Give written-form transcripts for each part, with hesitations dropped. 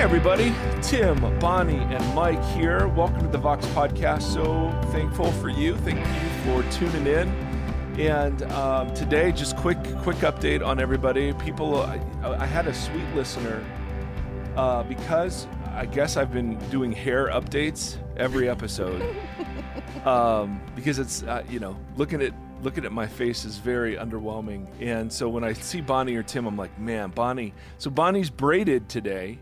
everybody, Tim, Bonnie, and Mike here. Welcome to the Vox Podcast. So thankful for you. Thank you for tuning in. And today, just quick update on everybody. People, I had a sweet listener because I guess I've been doing hair updates every episode because it's looking at my face is very underwhelming. And so when I see Bonnie or Tim, I'm like, man, Bonnie. So Bonnie's braided today.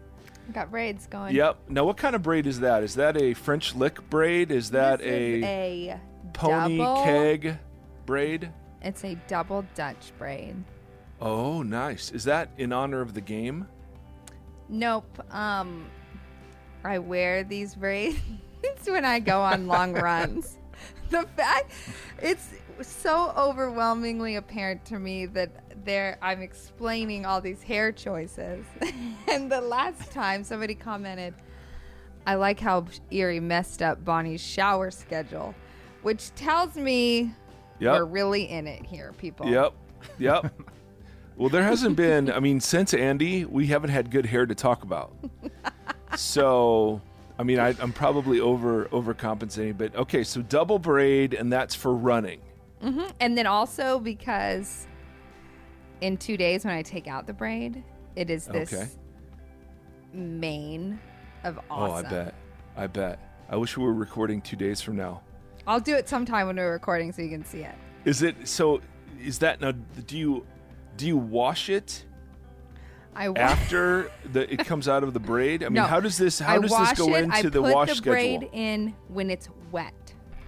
Got braids going. Yep. Now, what kind of braid is that? Is that a French lick braid? Is that a pony keg braid? It's a double Dutch braid. Oh, nice. Is that in honor of the game? Nope. I wear these braids when I go on long runs. The fact it's so overwhelmingly apparent to me that I'm explaining all these hair choices. And the last time somebody commented, I like how Erre messed up Bonnie's shower schedule, which tells me we're really in it here, people. Yep. Well, there hasn't been, since Andy, we haven't had good hair to talk about. So, I'm probably overcompensating, but okay, so double braid, and that's for running. Mm-hmm. And then also because in 2 days when I take out the braid, it is this mane of awesome. Oh, I bet. I wish we were recording 2 days from now. I'll do it sometime when we're recording so you can see it. Is that now, do you wash it after it comes out of the braid? No, how does this go into the wash schedule? I put the braid in when it's wet.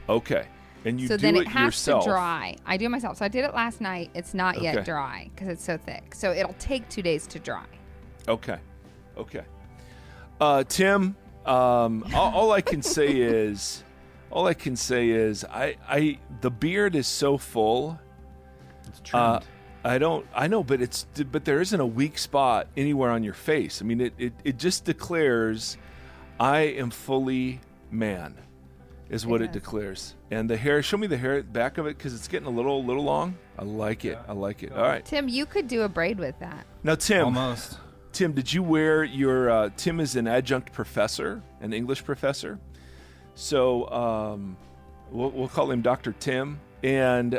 Okay. And you so do then it it has yourself. To dry. I do it myself. So I did it last night. It's not yet dry because it's so thick. So it'll take 2 days to dry. Okay. Tim, all I can say is the beard is so full. It's trimmed. I know, but there isn't a weak spot anywhere on your face. It just declares I am fully man. Is what it declares. And the hair, show me the hair back of it because it's getting a little long. I like it. All right. Tim, you could do a braid with that. Now, Tim. Almost. Tim, did you wear your, Tim is an adjunct professor, an English professor. So we'll call him Dr. Tim. And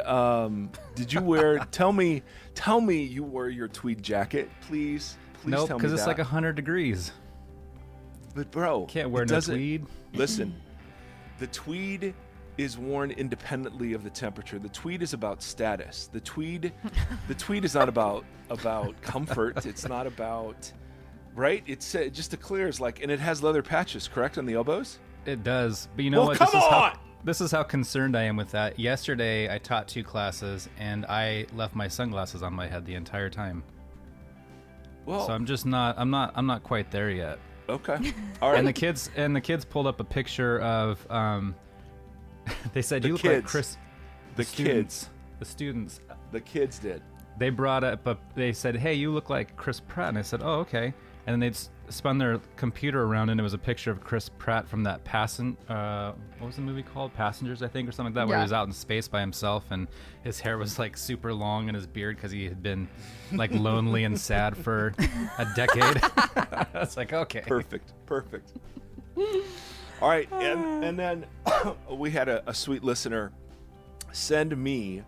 did you wear, tell me you wore your tweed jacket, please nope, tell me because it's that. like 100 degrees. But bro. Can't wear no tweed. Listen. The tweed is worn independently of the temperature. The tweed is about status. The tweed is not about comfort. It's not about, right? It just declares and it has leather patches, correct, on the elbows? It does. But you know what? Come on! This is how concerned I am with that. Yesterday, I taught 2 classes, and I left my sunglasses on my head the entire time. Well, so I'm not quite there yet. Okay. All right. And the kids pulled up a picture of they said you look like Chris. The students did. They brought up they said, "Hey, you look like Chris Pratt." And I said, "Oh, okay." And then they'd spun their computer around and it was a picture of Chris Pratt from that what was the movie called? Passengers, I think, or something like that, where he was out in space by himself and his hair was super long and his beard because he had been lonely and sad for a decade. It's okay. Perfect. All right, and then we had a sweet listener send me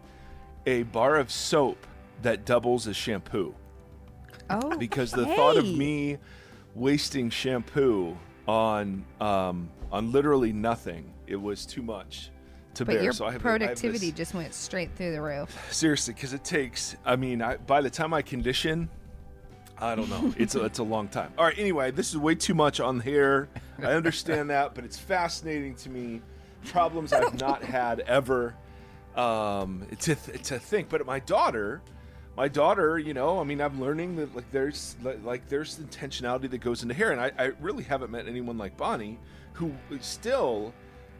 a bar of soap that doubles as shampoo. Oh, because the thought of me wasting shampoo on literally nothing, it was too much to bear. But your so productivity just went straight through the roof. Seriously, because it takes. By the time I condition, I don't know. It's a long time. All right. Anyway, this is way too much on hair. I understand that, but it's fascinating to me. Problems I've not had ever. To think, but my daughter, I'm learning that there's intentionality that goes into hair, and I really haven't met anyone like Bonnie, who still,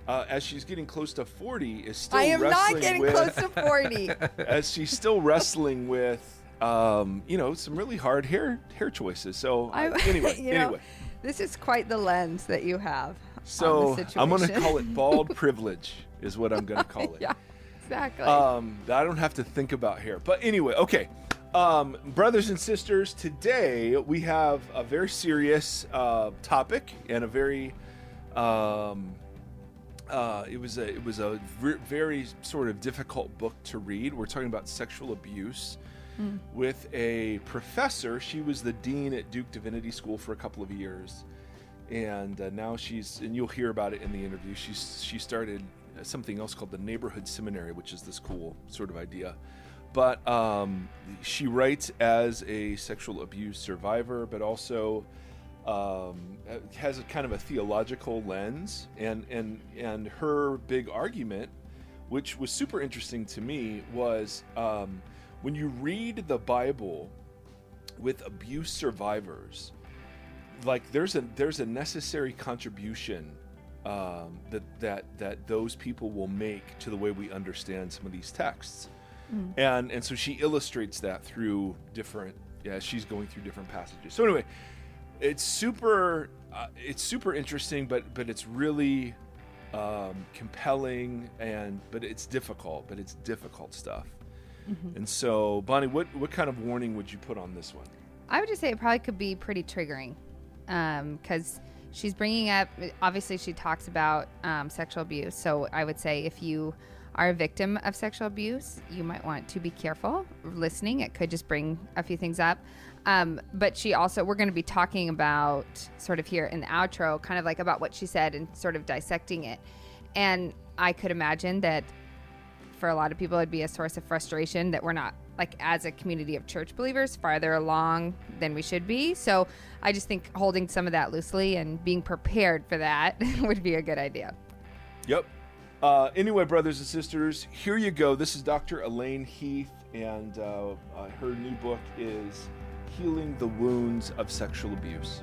as she's getting close to 40, is still. I am wrestling not getting with, close to 40. As she's still wrestling with, some really hard hair choices. So anyway, this is quite the lens that you have. So on the situation. I'm going to call it bald privilege, is what I'm going to call it. Yeah. Exactly. I don't have to think about hair. But anyway, okay. Brothers and sisters, today we have a very serious topic and a very it was a very sort of difficult book to read. We're talking about sexual abuse with a professor. She was the dean at Duke Divinity School for a couple of years, and now and you'll hear about it in the interview. She started something else called the Neighborhood Seminary, which is this cool sort of idea. But she writes as a sexual abuse survivor, but also has a kind of a theological lens. And her big argument, which was super interesting to me, was when you read the Bible with abuse survivors, like there's a necessary contribution that those people will make to the way we understand some of these texts. And so she illustrates that through she's going through different passages. So anyway, it's super interesting, but it's really compelling, but it's difficult stuff. And so, Bonnie, what kind of warning would you put on this one? I would just say it probably could be pretty triggering, because she's bringing up, obviously she talks about sexual abuse. So I would say if you are a victim of sexual abuse, you might want to be careful listening. It could just bring a few things up. But we're going to be talking about sort of here in the outro, kind of like about what she said and sort of dissecting it. And I could imagine that for a lot of people, it'd be a source of frustration that we're not, like, as a community of church believers, farther along than we should be. So I just think holding some of that loosely and being prepared for that would be a good idea. Yep. Anyway, brothers and sisters, here you go. This is Dr. Elaine Heath, and her new book is Healing the Wounds of Sexual Abuse.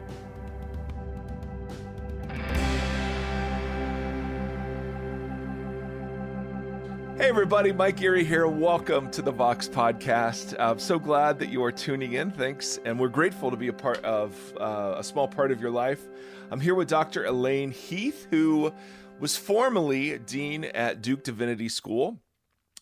Hey everybody, Mike Erre here. Welcome to the Vox Podcast. I'm so glad that you are tuning in. Thanks. And we're grateful to be a part of a small part of your life. I'm here with Dr. Elaine Heath, who was formerly dean at Duke Divinity School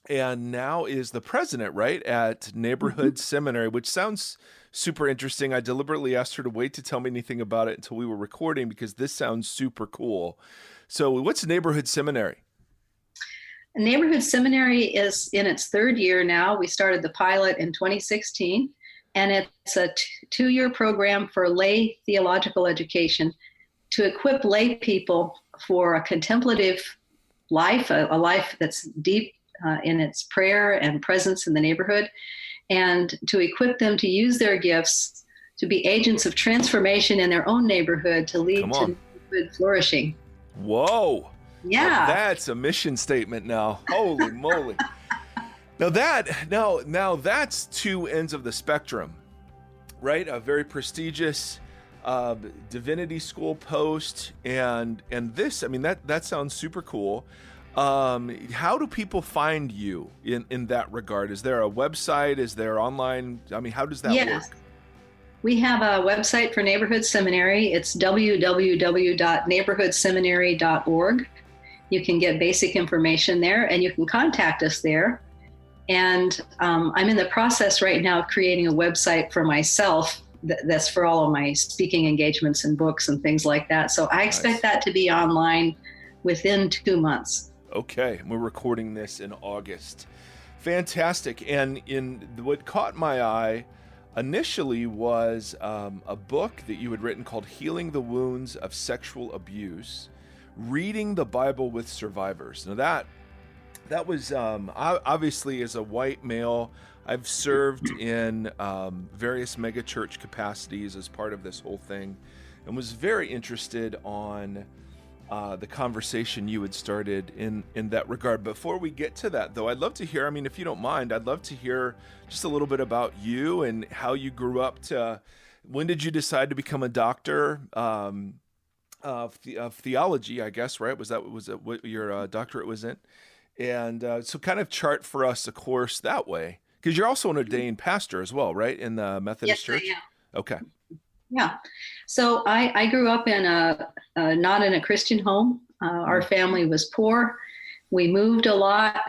and now is the president, right, at Neighborhood Seminary, which sounds super interesting. I deliberately asked her to wait to tell me anything about it until we were recording because this sounds super cool. So what's Neighborhood Seminary? Neighborhood Seminary is in its third year now. We started the pilot in 2016, and it's a two-year program for lay theological education to equip lay people for a contemplative life, a life that's deep in its prayer and presence in the neighborhood, and to equip them to use their gifts to be agents of transformation in their own neighborhood to lead to neighborhood flourishing. Whoa. Yeah. Now that's a mission statement now. Holy moly. Now that's two ends of the spectrum, right? A very prestigious divinity school post and this, I mean, that sounds super cool. How do people find you in that regard? Is there a website? Is there online? I mean, how does that work? We have a website for Neighborhood Seminary. It's www.neighborhoodseminary.org. You can get basic information there, and you can contact us there. And I'm in the process right now of creating a website for myself that's for all of my speaking engagements and books and things like that. So I expect that to be online within 2 months. Okay, we're recording this in August. Fantastic. And what caught my eye initially was a book that you had written called Healing the Wounds of Sexual Abuse, Reading the Bible with Survivors. Now that was obviously, as a white male, I've served in various megachurch capacities as part of this whole thing, and was very interested on the conversation you had started in that regard. Before we get to that, though, I'd love to hear, I mean, if you don't mind, I'd love to hear just a little bit about you and how you grew up to, when did you decide to become a doctor of theology, I guess, right? Was that what your doctorate was in? And so kind of chart for us a course that way, because you're also an ordained pastor as well, right? In the Methodist Church? Yes, I am. Okay. Yeah. So I grew up in not in a Christian home. Our family was poor. We moved a lot.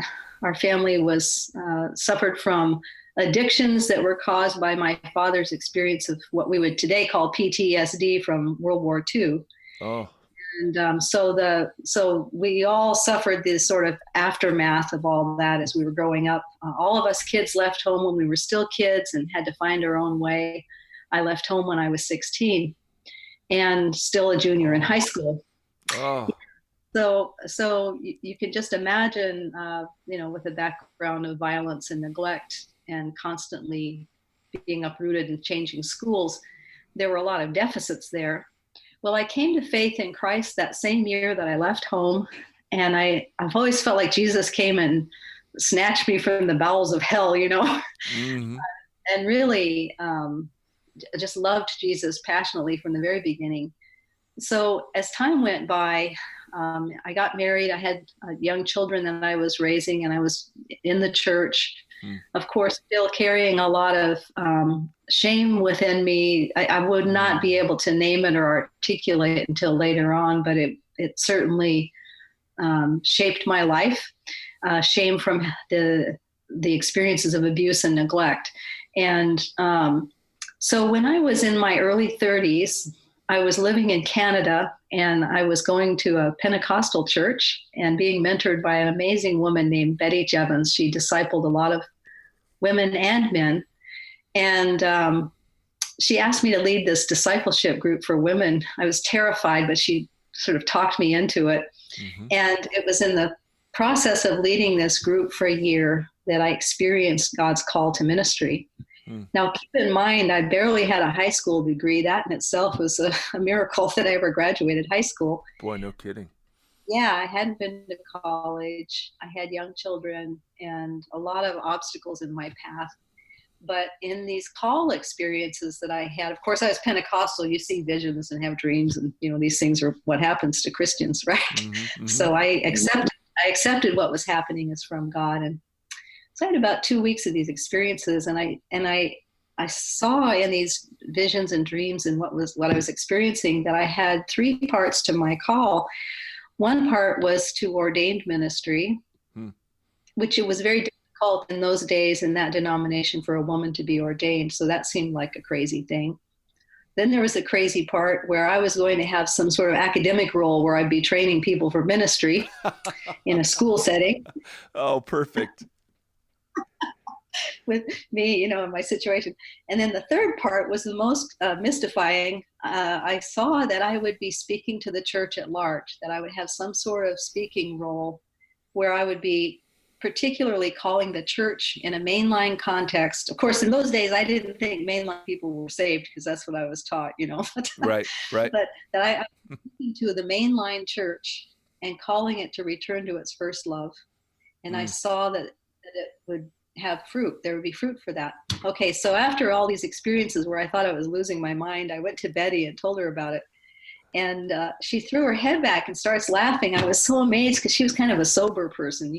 Our family was suffered from addictions that were caused by my father's experience of what we would today call PTSD from World War II. Oh. And so we all suffered this sort of aftermath of all that as we were growing up. All of us kids left home when we were still kids and had to find our own way. I left home when I was 16 and still a junior in high school. Oh. So you can just imagine, with a background of violence and neglect and constantly being uprooted and changing schools, there were a lot of deficits there. Well, I came to faith in Christ that same year that I left home, and I've always felt like Jesus came and snatched me from the bowels of hell, Mm-hmm. and really just loved Jesus passionately from the very beginning. So as time went by, I got married. I had young children that I was raising, and I was in the church. Of course, still carrying a lot of shame within me. I would not be able to name it or articulate it until later on, but it certainly shaped my life. Shame from the experiences of abuse and neglect. And so when I was in my early 30s, I was living in Canada, and I was going to a Pentecostal church and being mentored by an amazing woman named Betty Jevons. She discipled a lot of women and men. And she asked me to lead this discipleship group for women. I was terrified, but she sort of talked me into it. Mm-hmm. And it was in the process of leading this group for a year that I experienced God's call to ministry. Now, keep in mind, I barely had a high school degree. That in itself was a miracle that I ever graduated high school. Boy, no kidding. Yeah, I hadn't been to college. I had young children and a lot of obstacles in my path. But in these call experiences that I had, of course, I was Pentecostal. You see visions and have dreams, and these things are what happens to Christians, right? Mm-hmm, mm-hmm. So I accepted what was happening as from God. And so I had about 2 weeks of these experiences, and I saw in these visions and dreams and what I was experiencing that I had 3 parts to my call. One part was to ordained ministry, which it was very difficult in those days in that denomination for a woman to be ordained. So that seemed like a crazy thing. Then there was a crazy part where I was going to have some sort of academic role where I'd be training people for ministry in a school setting. Oh, perfect. With me, in my situation. And then the third part was the most mystifying. I saw that I would be speaking to the church at large, that I would have some sort of speaking role where I would be particularly calling the church in a mainline context. Of course, in those days, I didn't think mainline people were saved because that's what I was taught, Right. But that I was speaking to the mainline church and calling it to return to its first love. And I saw that it would have fruit. There would be fruit for that. Okay, so after all these experiences where I thought I was losing my mind, I went to Betty and told her about it. And she threw her head back and starts laughing. I was so amazed because she was kind of a sober person,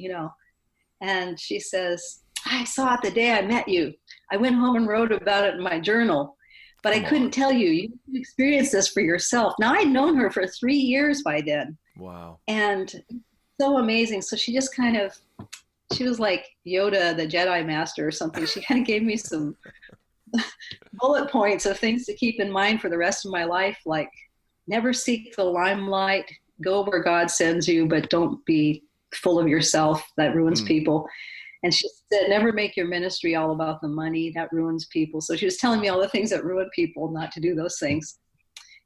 And she says, I saw it the day I met you. I went home and wrote about it in my journal, but I couldn't tell you. You experienced this for yourself. Now, I'd known her for 3 years by then. Wow. And so amazing. So she just she was like Yoda, the Jedi Master or something. She kind of gave me some bullet points of things to keep in mind for the rest of my life, like never seek the limelight, go where God sends you, but don't be full of yourself. That ruins people. And she said, never make your ministry all about the money. That ruins people. So she was telling me all the things that ruin people, not to do those things.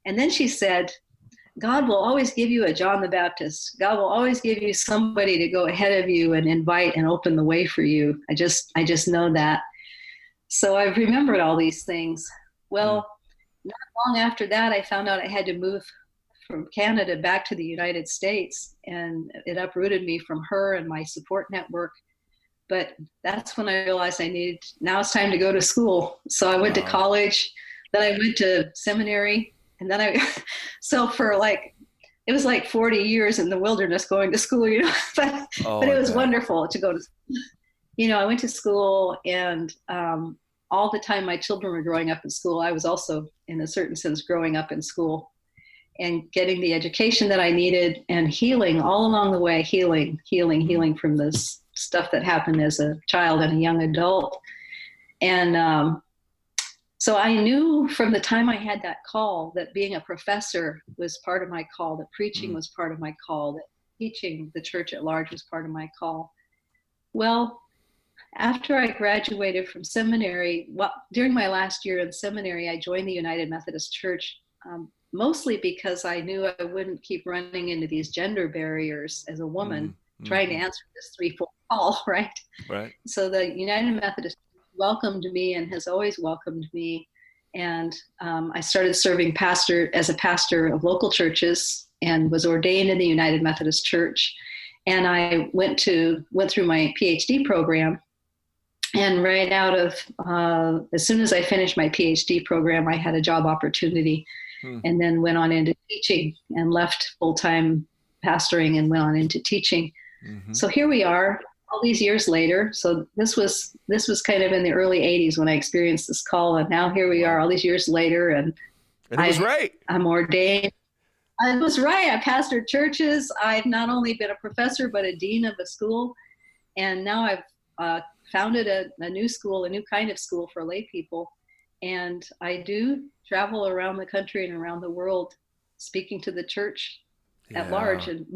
And then she said, God will always give you a John the Baptist. God will always give you somebody to go ahead of you and invite and open the way for you. I just know that. So I've remembered all these things. Well, not long after that, I found out I had to move from Canada back to the United States, and it uprooted me from her and my support network. But that's when I realized now it's time to go to school. So I went to college, then I went to seminary. And then so for it was like 40 years in the wilderness going to school, but it was wonderful to go to school. I went to school, and all the time my children were growing up in school, I was also, in a certain sense, growing up in school and getting the education that I needed and healing all along the way, healing from this stuff that happened as a child and a young adult. And so I knew from the time I had that call that being a professor was part of my call, that preaching was part of my call, that teaching the church at large was part of my call. Well, after I graduated from seminary, during my last year in seminary, I joined the United Methodist Church, mostly because I knew I wouldn't keep running into these gender barriers as a woman trying to answer this threefold call, right? Right. So the United Methodist welcomed me and has always welcomed me. And I started serving as a pastor of local churches and was ordained in the United Methodist Church. And I went through my PhD program. And right out of, as soon as I finished my PhD program, I had a job opportunity and then went on into teaching and left full-time pastoring and went on into teaching. So here we are all these years later. So this was kind of in the early 80s when I experienced this call. And now here we are all these years later. And it was right. I'm ordained. I was right. I pastored churches. I've not only been a professor, but a dean of a school. And now I've founded a new school, a new kind of school for lay people. And I do travel around the country and around the world speaking to the church at large, and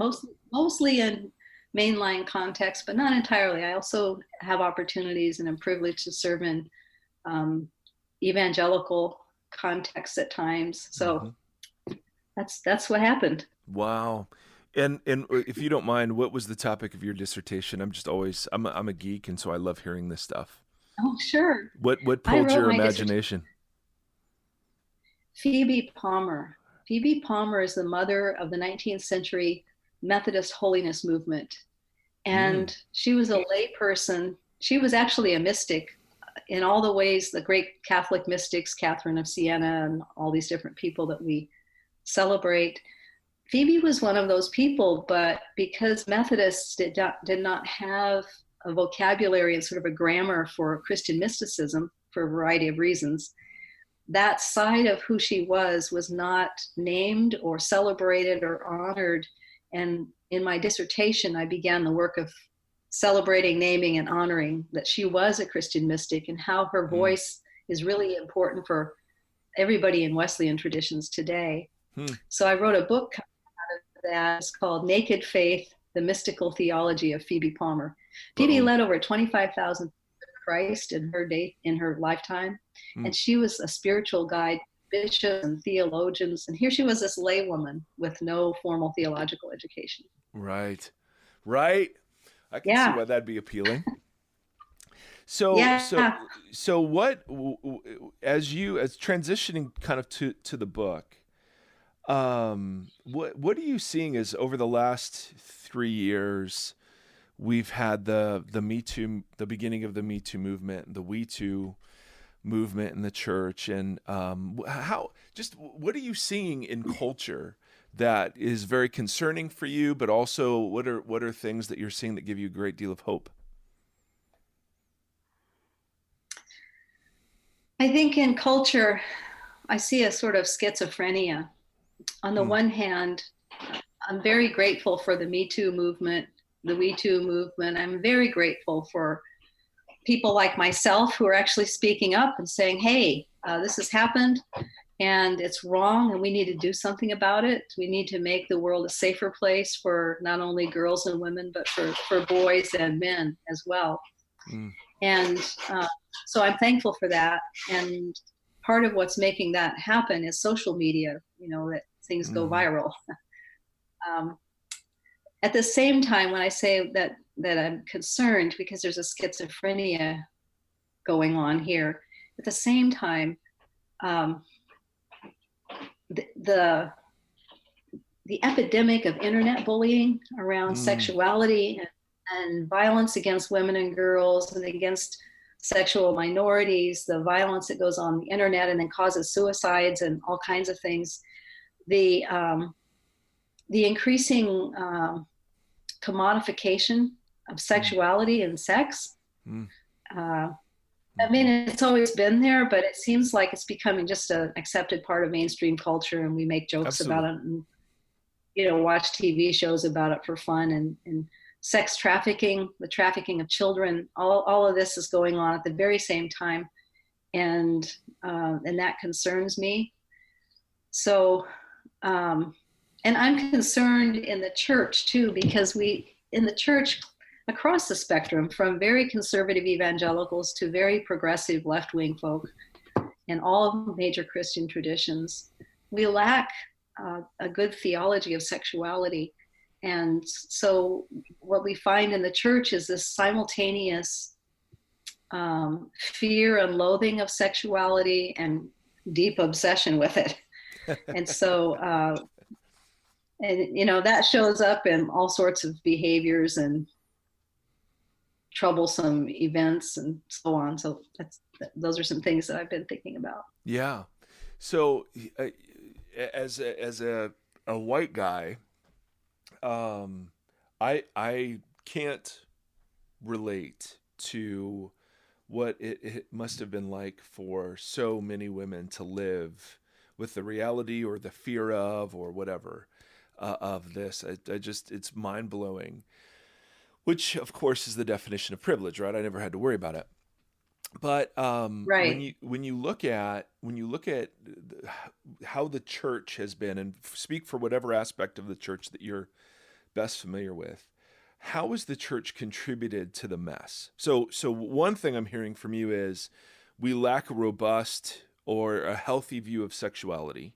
mostly in mainline context, but not entirely. I also have opportunities and I'm privileged to serve in evangelical contexts at times. So that's what happened. Wow. And if you don't mind, what was the topic of your dissertation? I'm a geek, and so I love hearing this stuff. Oh, sure. What pulled your imagination? Phoebe Palmer. Phoebe Palmer is the mother of the 19th century Methodist holiness movement. And she was a lay person. She was actually a mystic in all the ways the great Catholic mystics, Catherine of Siena and all these different people that we celebrate. Phoebe was one of those people, but because Methodists did not have a vocabulary and sort of a grammar for Christian mysticism for a variety of reasons, that side of who she was not named or celebrated or honored. And in my dissertation, I began the work of celebrating, naming, and honoring that she was a Christian mystic and how her voice is really important for everybody in Wesleyan traditions today. So I wrote a book out of that. It's called Naked Faith, The Mystical Theology of Phoebe Palmer. Phoebe led over 25,000 to Christ in her lifetime. And she was a spiritual guide, bishops and theologians. And here she was, this lay woman with no formal theological education. Right. I can see why that'd be appealing. So what, as transitioning kind of to the book, what are you seeing as over the last 3 years, we've had the Me Too, the beginning of the Me Too movement, the We Too movement in the church, and what are you seeing in culture that is very concerning for you, but also what are things that you're seeing that give you a great deal of hope? I think in culture, I see a sort of schizophrenia. On the one hand, I'm very grateful for the Me Too movement, the We Too movement. I'm very grateful for people like myself who are actually speaking up and saying, hey, this has happened and it's wrong and we need to do something about it. We need to make the world a safer place for not only girls and women, but for boys and men as well. And so I'm thankful for that. And part of what's making that happen is social media, that things go viral. At the same time, when I say that I'm concerned because there's a schizophrenia going on here, at the same time, the epidemic of internet bullying around sexuality and violence against women and girls and against sexual minorities, the violence that goes on the internet and then causes suicides and all kinds of things, the increasing commodification of sexuality and sex. I mean, it's always been there, but it seems like it's becoming just an accepted part of mainstream culture, and we make jokes about it and, watch TV shows about it for fun. And sex trafficking, the trafficking of children. All of this is going on at the very same time, and that concerns me. So, and I'm concerned in the church too, because in the church across the spectrum, from very conservative evangelicals to very progressive left-wing folk in all major Christian traditions, we lack a good theology of sexuality. And so what we find in the church is this simultaneous fear and loathing of sexuality and deep obsession with it. And so, that shows up in all sorts of behaviors and troublesome events and so on. So those are some things that I've been thinking about. Yeah. So as a white guy, I can't relate to what it must have been like for so many women to live with the reality or the fear of or whatever of this. It's mind blowing, which of course is the definition of privilege, right? I never had to worry about it. But right. when you look at how the church has been, and speak for whatever aspect of the church that you're best familiar with, how has the church contributed to the mess? So one thing I'm hearing from you is we lack a robust or a healthy view of sexuality.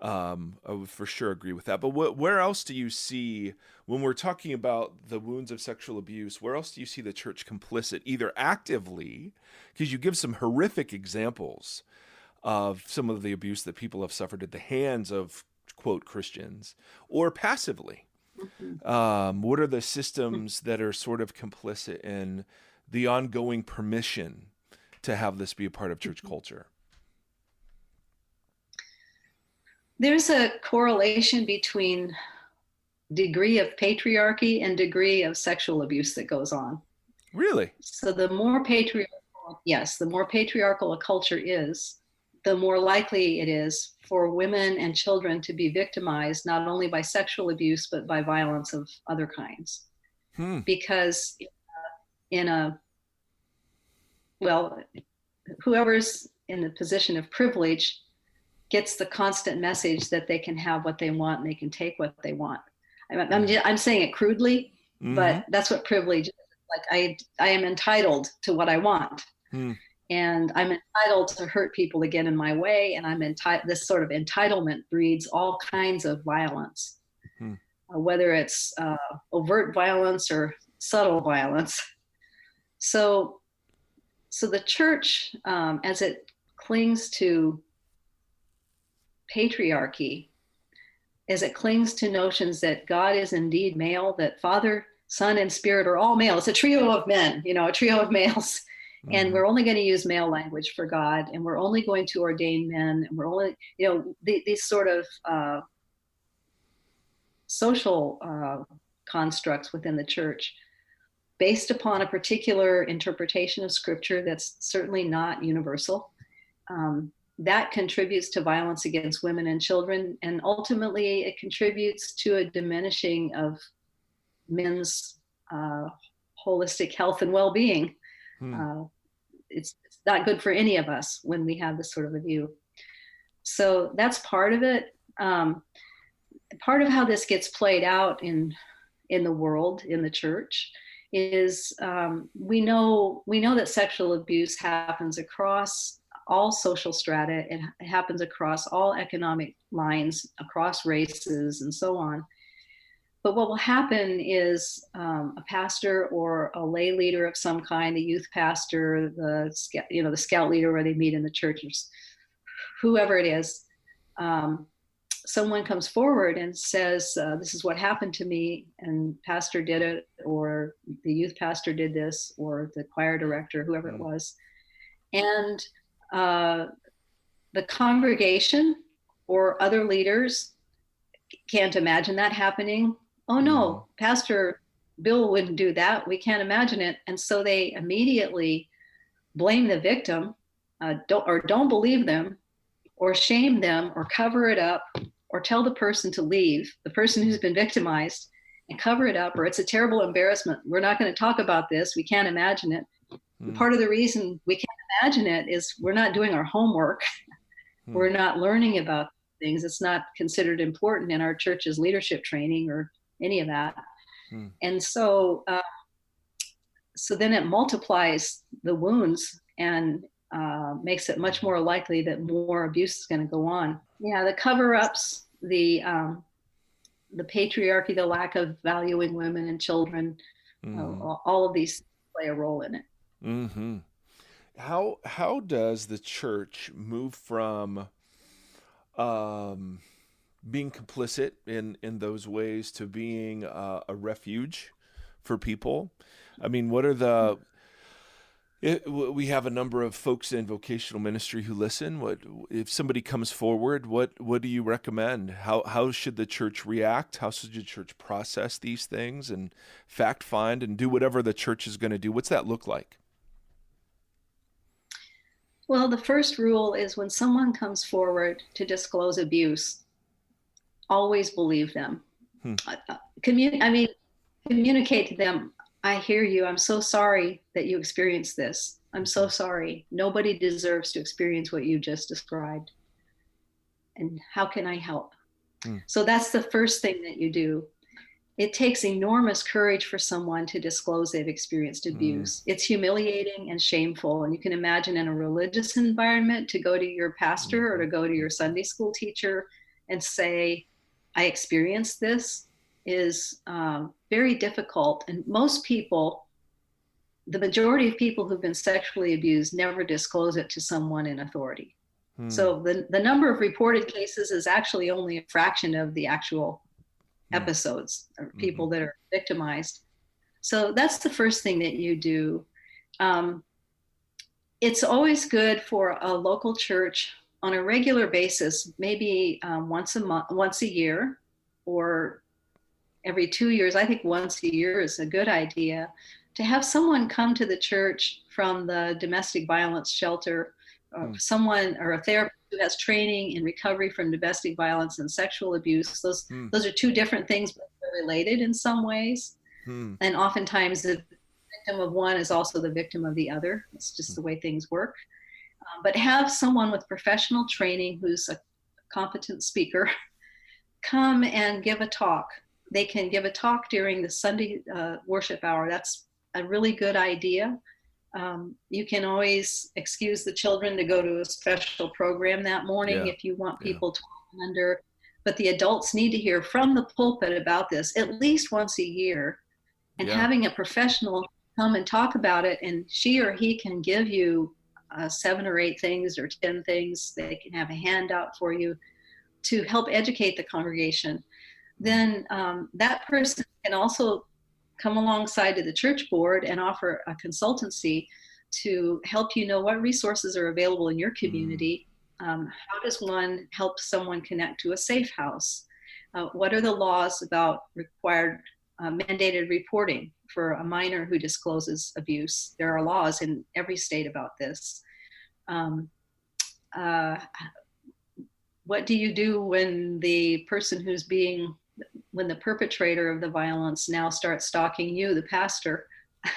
I would for sure agree with that. But where else do you see, when we're talking about the wounds of sexual abuse, where else do you see the church complicit, either actively, because you give some horrific examples of some of the abuse that people have suffered at the hands of, quote, Christians, or passively? What are the systems that are sort of complicit in the ongoing permission to have this be a part of church culture? There's a correlation between degree of patriarchy and degree of sexual abuse that goes on. Really? So the more patriarchal a culture is, the more likely it is for women and children to be victimized, not only by sexual abuse, but by violence of other kinds. Because whoever's in the position of privilege gets the constant message that they can have what they want and they can take what they want. I'm saying it crudely, but that's what privilege is. Like I am entitled to what I want. And I'm entitled to hurt people to get in my way. And this sort of entitlement breeds all kinds of violence, whether it's overt violence or subtle violence. So the church, as it clings to patriarchy, as it clings to notions that God is indeed male, that Father, Son, and Spirit are all male. It's a trio of men, a trio of males. And we're only going to use male language for God, and we're only going to ordain men, and we're only, these sort of social constructs within the church based upon a particular interpretation of Scripture that's certainly not universal. That contributes to violence against women and children, and ultimately it contributes to a diminishing of men's holistic health and well-being. It's not good for any of us when we have this sort of a view. So that's part of it. Part of how this gets played out in the world, in the church, is we know that sexual abuse happens across all social strata. It happens across all economic lines, across races, and so on. But what will happen is a pastor or a lay leader of some kind, the youth pastor, the scout leader where they meet in the churches, whoever it is, someone comes forward and says, this is what happened to me, and pastor did it, or the youth pastor did this, or the choir director, whoever it was. And the congregation or other leaders can't imagine that happening. Oh no, Pastor Bill wouldn't do that. We can't imagine it. And so they immediately blame the victim, don't believe them, or shame them, or cover it up, or tell the person to leave, the person who's been victimized, cover it up, or it's a terrible embarrassment. We're not going to talk about this. We can't imagine it. Part of the reason we can't imagine it is we're not doing our homework. We're not learning about things. It's not considered important in our church's leadership training or any of that. And so then it multiplies the wounds and makes it much more likely that more abuse is going to go on. Yeah, the cover-ups, the patriarchy, the lack of valuing women and children, all of these play a role in it. Mm-hmm. How does the church move from being complicit in those ways to being a refuge for people? I mean, what are we have a number of folks in vocational ministry who listen. What if somebody comes forward? What do you recommend? How should the church react? How should the church process these things and fact find and do whatever the church is going to do? What's that look like? Well, the first rule is when someone comes forward to disclose abuse, always believe them. Communicate to them. I hear you. I'm so sorry that you experienced this. I'm so sorry. Nobody deserves to experience what you just described. And how can I help? So that's the first thing that you do. It takes enormous courage for someone to disclose they've experienced abuse. It's humiliating and shameful. And you can imagine in a religious environment to go to your pastor or to go to your Sunday school teacher and say, I experienced this, is very difficult. And most people, the majority of people who've been sexually abused never disclose it to someone in authority. So the number of reported cases is actually only a fraction of the actual episodes or people that are victimized. So that's the first thing that you do. It's always good for a local church on a regular basis, maybe once a year, or every 2 years. I think once a year is a good idea, to have someone come to the church from the domestic violence shelter, someone or a therapist who has training in recovery from domestic violence and sexual abuse. Those are two different things, but they're related in some ways. And oftentimes the victim of one is also the victim of the other. It's just the way things work. But have someone with professional training who's a competent speaker come and give a talk. They can give a talk during the Sunday worship hour. That's a really good idea. You can always excuse the children to go to a special program that morning if you want people to under. But the adults need to hear from the pulpit about this at least once a year. And having a professional come and talk about it, and she or he can give you 7 or 8 things or 10 things. They can have a handout for you to help educate the congregation. Then that person can also come alongside to the church board and offer a consultancy to help you know what resources are available in your community. How does one help someone connect to a safe house? What are the laws about required mandated reporting for a minor who discloses abuse? There are laws in every state about this. What do you do when the person when the perpetrator of the violence now starts stalking you, the pastor,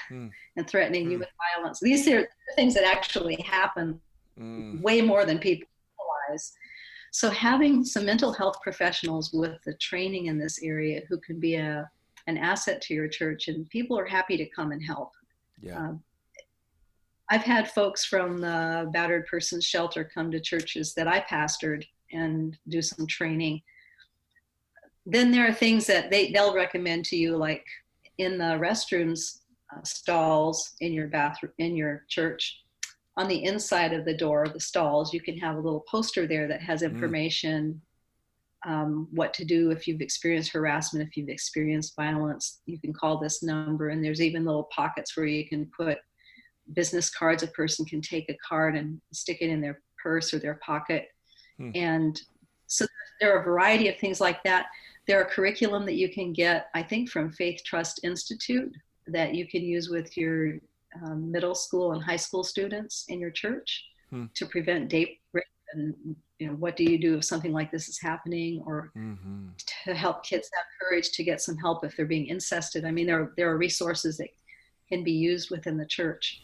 and threatening you with violence? These are things that actually happen way more than people realize. So having some mental health professionals with the training in this area who can be an asset to your church, and people are happy to come and help. I've had folks from the battered persons shelter come to churches that I pastored and do some training. Then there are things that they'll recommend to you, like in the restrooms stalls in your bathroom, in your church, on the inside of the door of the stalls, you can have a little poster there that has information, what to do if you've experienced harassment, if you've experienced violence. You can call this number, and there's even little pockets where you can put business cards. A person can take a card and stick it in their purse or their pocket. And so there are a variety of things like that. There are curriculum that you can get, I think, from Faith Trust Institute that you can use with your middle school and high school students in your church to prevent rape, and what do you do if something like this is happening, or to help kids have courage to get some help if they're being incested. I mean, there are resources that can be used within the church.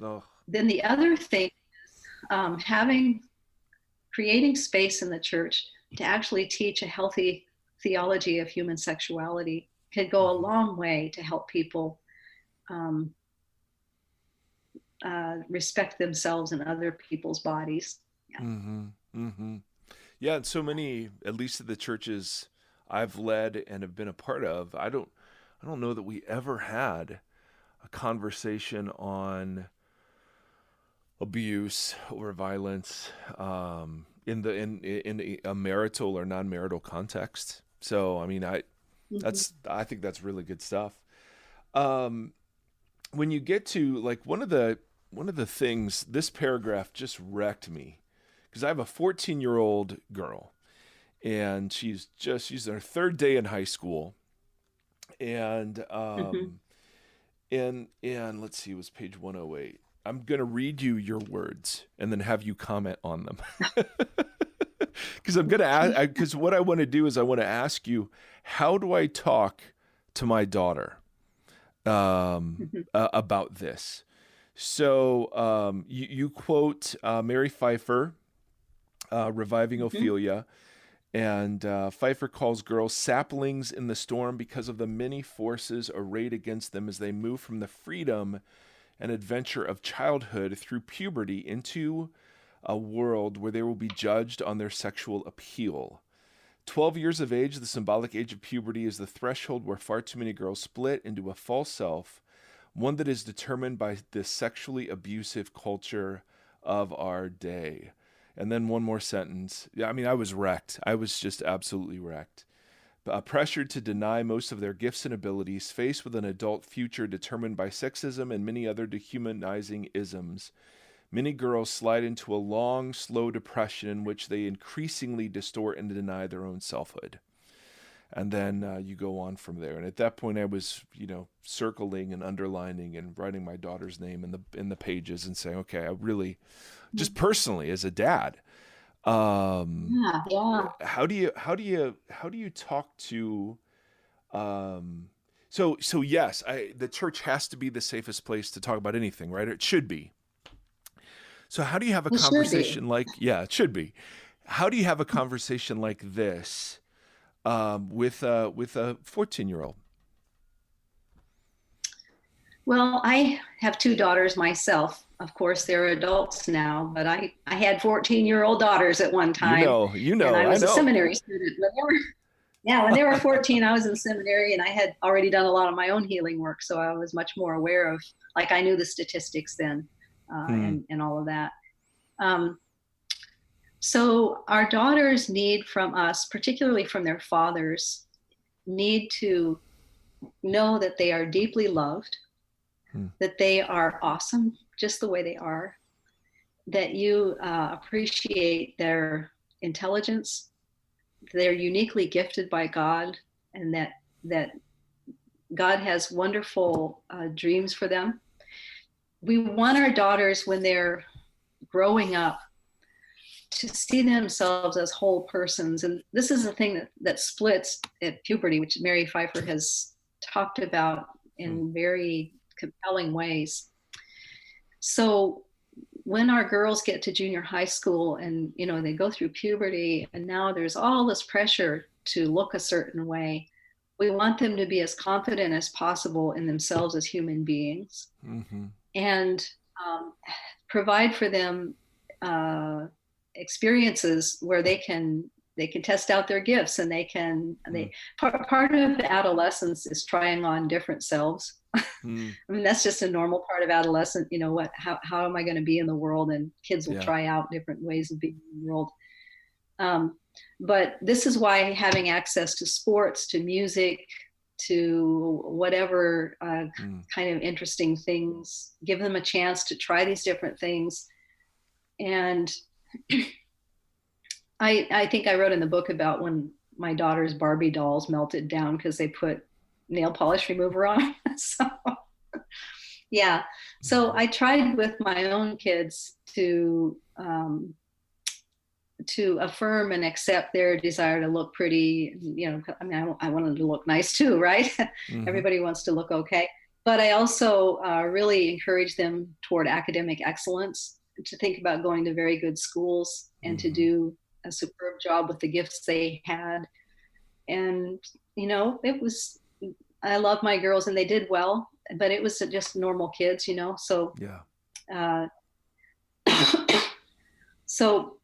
Oh. Then the other thing is creating space in the church to actually teach a healthy theology of human sexuality can go a long way to help people respect themselves and other people's bodies. Yeah, and so many, at least at the churches I've led and have been a part of, I don't know that we ever had a conversation on abuse or violence in a marital or non-marital context. So I mean, I think that's really good stuff. When you get to like one of the things, this paragraph just wrecked me, because I have a 14-year-old girl, and she's in her third day in high school, and and let's see, it was page 108. I'm going to read you your words and then have you comment on them. Because because what I want to do is I want to ask you, how do I talk to my daughter about this? So you quote Mary Pfeiffer, Reviving Ophelia, and Pfeiffer calls girls saplings in the storm because of the many forces arrayed against them as they move from the freedom and adventure of childhood through puberty into a world where they will be judged on their sexual appeal. 12 years of age, the symbolic age of puberty, is the threshold where far too many girls split into a false self, one that is determined by the sexually abusive culture of our day. And then one more sentence. Yeah, I mean, I was wrecked. I was just absolutely wrecked. Pressured to deny most of their gifts and abilities, faced with an adult future determined by sexism and many other dehumanizing isms, many girls slide into a long, slow depression in which they increasingly distort and deny their own selfhood. And then you go on from there. And at that point, I was, circling and underlining and writing my daughter's name in the pages and saying, okay, I really, just personally as a dad, how do you talk to, so yes, the church has to be the safest place to talk about anything, right? It should be. So how do you have a conversation it should be. How do you have a conversation like this with a 14-year-old? Well, I have two daughters myself. Of course, they're adults now, but I had 14-year-old daughters at one time. And I was a seminary student. When they were 14, I was in seminary, and I had already done a lot of my own healing work. So I was much more aware of, I knew the statistics then and all of that. So our daughters need from us, particularly from their fathers, need to know that they are deeply loved, that they are awesome just the way they are, that you appreciate their intelligence, they're uniquely gifted by God, and that God has wonderful dreams for them. We want our daughters, when they're growing up, to see themselves as whole persons. And this is the thing that splits at puberty, which Mary Pfeiffer has talked about in very compelling ways. So when our girls get to junior high school and, they go through puberty, and now there's all this pressure to look a certain way, we want them to be as confident as possible in themselves as human beings, and provide for them experiences where they can test out their gifts, and part of adolescence is trying on different selves. I mean, that's just a normal part of adolescence. How am I going to be in the world? And kids will try out different ways of being in the world. But this is why having access to sports, to music, to whatever kind of interesting things, give them a chance to try these different things. And I think I wrote in the book about when my daughter's Barbie dolls melted down because they put nail polish remover on. So I tried with my own kids to to affirm and accept their desire to look pretty. I mean, I want them to look nice too, right? Mm-hmm. Everybody wants to look okay. But I also really encourage them toward academic excellence, to think about going to very good schools and to do a superb job with the gifts they had. And, I love my girls and they did well, but it was just normal kids, so. Yeah. So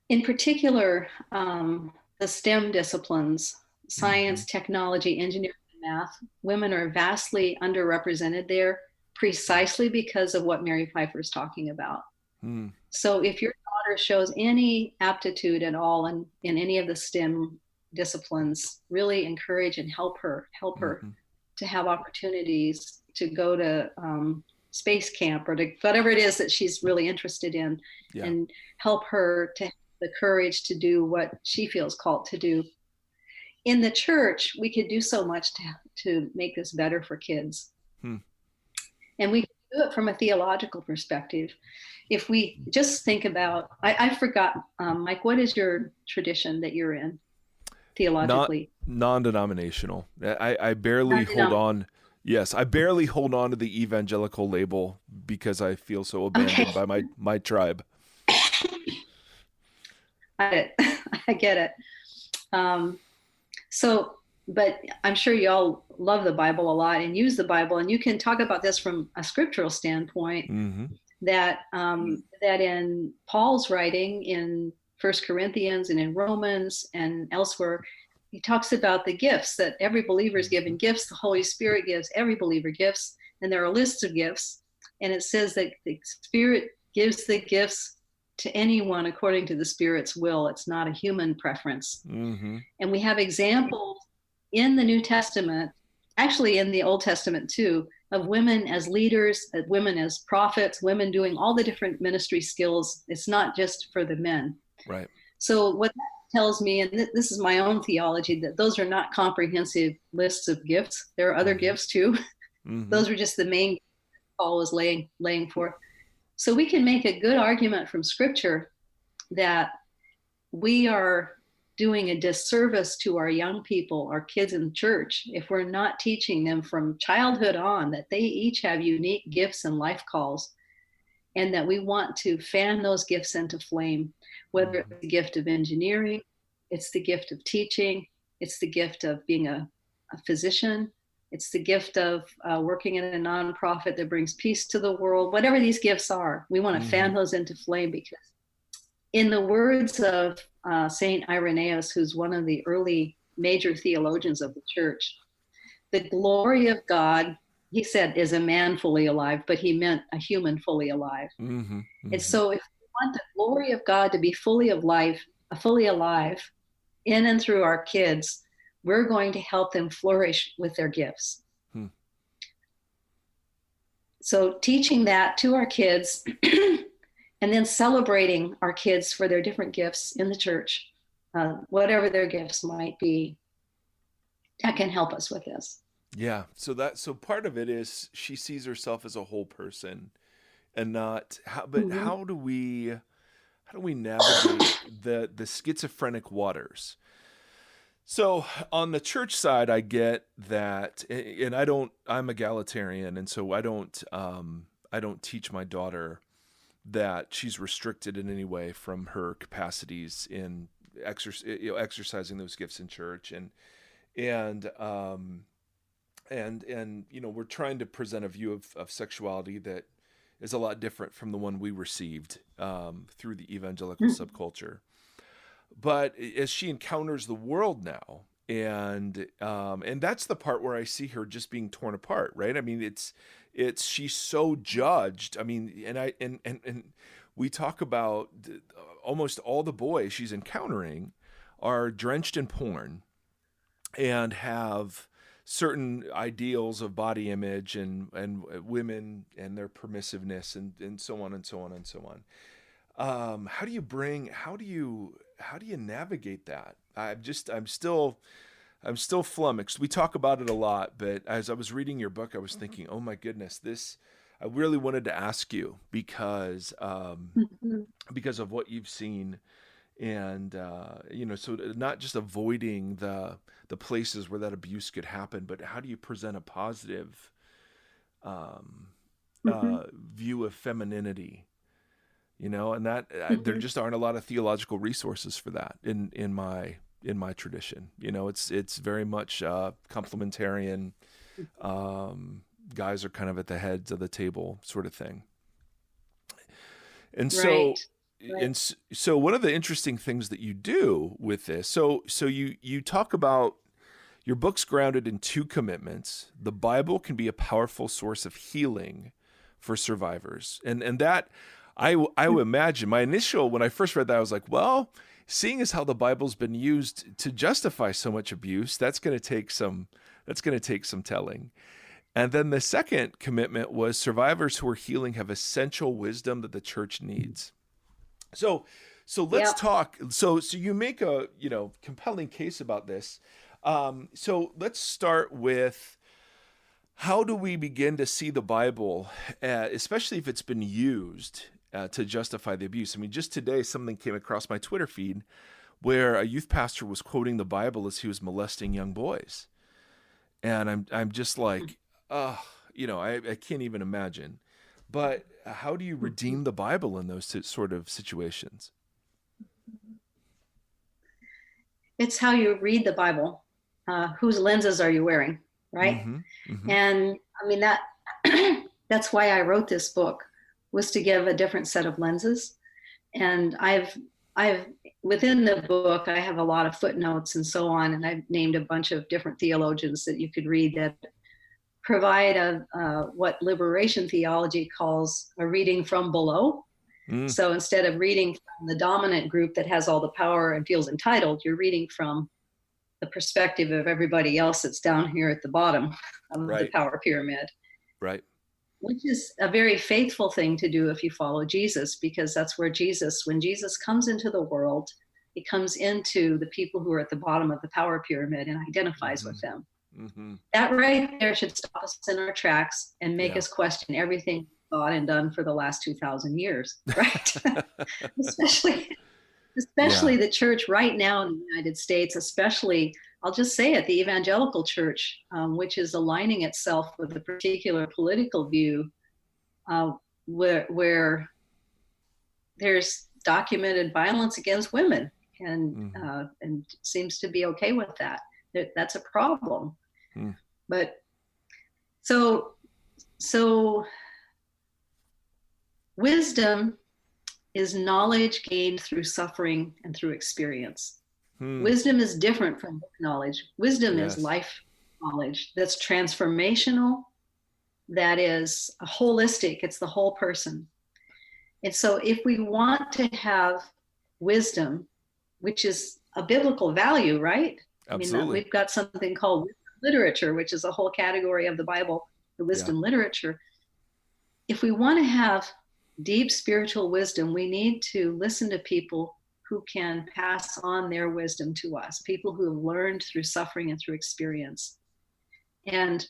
in particular, the STEM disciplines, science, technology, engineering, and math, women are vastly underrepresented there, precisely because of what Mary Pfeiffer is talking about. So if your daughter shows any aptitude at all in any of the STEM disciplines, really encourage and help her to have opportunities to go to space camp or to whatever it is that she's really interested in, and help her to have the courage to do what she feels called to do. In the church, we could do so much to make this better for kids. And we can do it from a theological perspective. If we just think about, I forgot, Mike, what is your tradition that you're in theologically? Non-denominational. I barely hold on. Yes, I barely hold on to the evangelical label because I feel so abandoned by my tribe. I get it. But I'm sure y'all love the Bible a lot and use the Bible, and you can talk about this from a scriptural standpoint. That in Paul's writing in 1 Corinthians and in Romans and elsewhere, he talks about the gifts, that every believer is given gifts. The Holy Spirit gives every believer gifts, and there are lists of gifts. And it says that the Spirit gives the gifts to anyone according to the Spirit's will. It's not a human preference. And we have examples in the New Testament, actually in the Old Testament too, of women as leaders, women as prophets, women doing all the different ministry skills. It's not just for the men. Right. So what that tells me, and this is my own theology, that those are not comprehensive lists of gifts. There are other gifts too. Those were just the main Paul was laying forth. So we can make a good argument from Scripture that we are doing a disservice to our young people, our kids in church, if we're not teaching them from childhood on that they each have unique gifts and life calls, and that we want to fan those gifts into flame, whether it's the gift of engineering, it's the gift of teaching, it's the gift of being a physician, it's the gift of working in a nonprofit that brings peace to the world. Whatever these gifts are, we want to fan those into flame, because in the words of Saint Irenaeus, who's one of the early major theologians of the church, the glory of God, he said, is a man fully alive, but he meant a human fully alive. And so if we want the glory of God to be fully alive in and through our kids, we're going to help them flourish with their gifts. So teaching that to our kids and then celebrating our kids for their different gifts in the church, whatever their gifts might be, that can help us with this. Yeah. So part of it is she sees herself as a whole person, and not how do we navigate the schizophrenic waters? So on the church side, I get that, and I'm egalitarian, and so I don't teach my daughter that she's restricted in any way from her capacities in exercising those gifts in church, and we're trying to present a view of sexuality that is a lot different from the one we received through the evangelical subculture. But as she encounters the world now, and that's the part where I see her just being torn apart, right? I mean, she's so judged. I mean, and we talk about almost all the boys she's encountering are drenched in porn and have certain ideals of body image and women and their permissiveness and so on and so on and so on. How do you navigate that? I'm still flummoxed. We talk about it a lot, but as I was reading your book, I was thinking, oh my goodness, I really wanted to ask you because Mhm. because of what you've seen, and so not just avoiding the places where that abuse could happen, but how do you present a positive um, Mhm. view of femininity? And that there Mhm. just aren't a lot of theological resources for that in my tradition. It's very much complementarian. Guys are kind of at the heads of the table, sort of thing. And Right. so, Right. so one of the interesting things that you do with this, so you talk about your book's grounded in two commitments. The Bible can be a powerful source of healing for survivors, and that I would imagine my initial when I first read that I was like, well, seeing as how the Bible's been used to justify so much abuse, that's going to take some telling. And then the second commitment was survivors who are healing have essential wisdom that the church needs. So let's Yeah. talk. So you make a compelling case about this. So let's start with how do we begin to see the Bible, especially if it's been used to justify the abuse? I mean, just today something came across my Twitter feed where a youth pastor was quoting the Bible as he was molesting young boys, and I'm just like, I can't even imagine. But how do you redeem the Bible in those sort of situations? It's how you read the Bible. Whose lenses are you wearing, right? Mm-hmm. Mm-hmm. And I mean that that's why I wrote this book, was to give a different set of lenses. And I've within the book I have a lot of footnotes and so on, and I've named a bunch of different theologians that you could read that provide what liberation theology calls a reading from below. Mm. So instead of reading from the dominant group that has all the power and feels entitled, you're reading from the perspective of everybody else that's down here at the bottom of the Right. power pyramid, Right. which is a very faithful thing to do if you follow Jesus, because that's where when Jesus comes into the world, he comes into the people who are at the bottom of the power pyramid and identifies Mm-hmm. with them. Mm-hmm. That right there should stop us in our tracks and make Yeah. us question everything we've thought and done for the last 2,000 years, right? especially the church right now in the United States, especially, I'll just say it, the evangelical church, which is aligning itself with a particular political view, where there's documented violence against women, and seems to be okay with that. That's a problem. But so wisdom is knowledge gained through suffering and through experience. Wisdom is different from book knowledge. Wisdom is life knowledge that's transformational, that is holistic, it's the whole person. And so if we want to have wisdom, which is a biblical value, right? Absolutely. I mean, we've got something called literature, which is a whole category of the Bible, the wisdom literature. If we want to have deep spiritual wisdom, we need to listen to people who can pass on their wisdom to us, people who have learned through suffering and through experience. And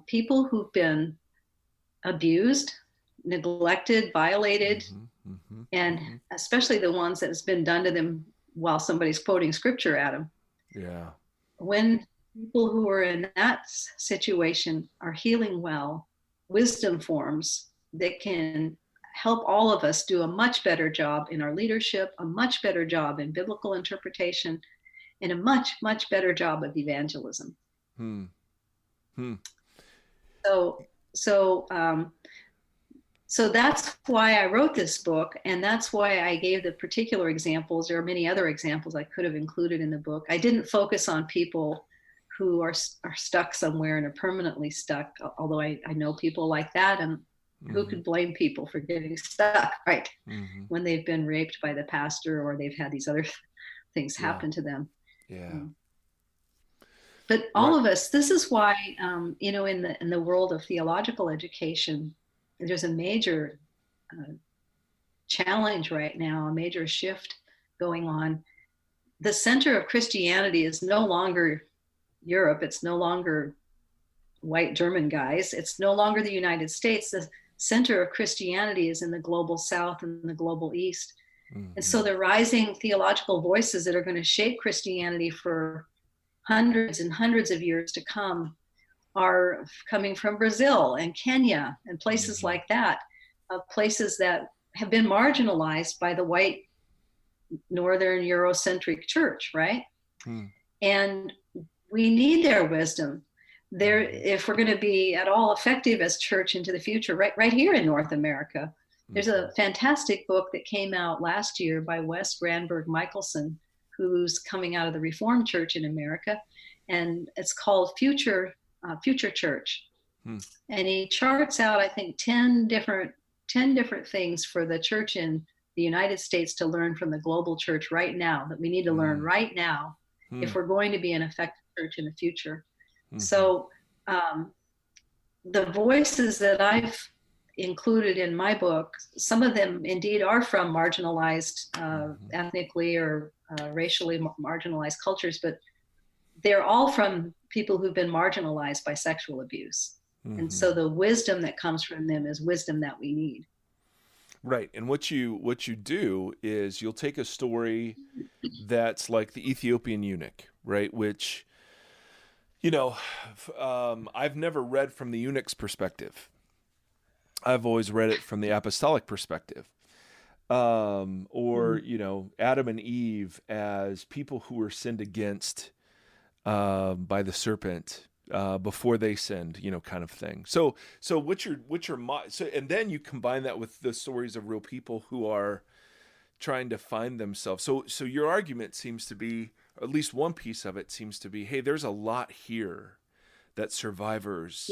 people who've been abused, neglected, violated, and especially the ones that has been done to them while somebody's quoting scripture at them. Yeah. When people who are in that situation are healing well, wisdom forms that can help all of us do a much better job in our leadership, a much better job in biblical interpretation, and a much, much better job of evangelism. So that's why I wrote this book, and that's why I gave the particular examples. There are many other examples I could have included in the book. I didn't focus on people who are stuck somewhere and are permanently stuck, although I know people like that, and who could blame people for getting stuck, right? When they've been raped by the pastor or they've had these other things happen to them. But all of us, this is why, in the world of theological education, there's a major challenge right now, a major shift going on. The center of Christianity is no longer Europe. It's no longer white German guys. It's no longer the United States. center of Christianity is in the global South and the global East. Mm-hmm. And so the rising theological voices that are going to shape Christianity for hundreds and hundreds of years to come are coming from Brazil and Kenya and places Mm-hmm. like that, places that have been marginalized by the white Northern Eurocentric church, right? Mm. And we need their wisdom. If we're going to be at all effective as church into the future, right here in North America. There's a fantastic book that came out last year by Wes Granberg Michelson, who's coming out of the Reformed Church in America, and it's called Future Church. And he charts out, I think, 10 different things for the church in the United States to learn from the global church right now, that we need to learn right now if we're going to be an effective church in the future. So the voices that I've included in my book, some of them indeed are from marginalized, ethnically or racially marginalized cultures, but they're all from people who've been marginalized by sexual abuse. And so the wisdom that comes from them is wisdom that we need. Right. And what you do is you'll take a story that's like the Ethiopian eunuch, right? Which, I've never read from the eunuch's perspective. I've always read it from the apostolic perspective. Or, Adam and Eve as people who were sinned against by the serpent before they sinned, kind of thing. So and then you combine that with the stories of real people who are trying to find themselves. So your argument seems to be, or at least one piece of it seems to be, hey, there's a lot here that survivors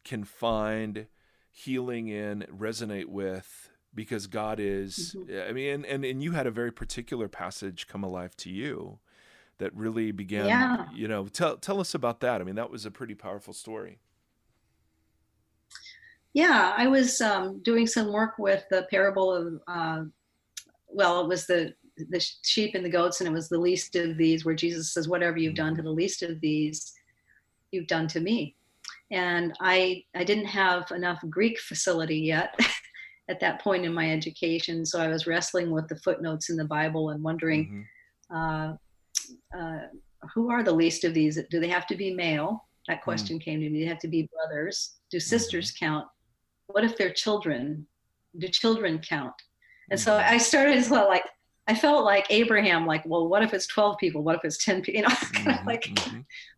can find healing in, resonate with, because God is, I mean, and you had a very particular passage come alive to you that really began, tell us about that. I mean, that was a pretty powerful story. Yeah, I was doing some work with the parable of, it was the sheep and the goats, and it was the least of these, where Jesus says, whatever you've done to the least of these, you've done to me. And I didn't have enough Greek facility yet at that point in my education. So I was wrestling with the footnotes in the Bible and wondering, who are the least of these? Do they have to be male? That question came to me. Do they have to be brothers? Do sisters count? What if they're children? Do children count? And so I started as well, like, I felt like Abraham, like, well, what if it's 12 people? What if it's 10 people?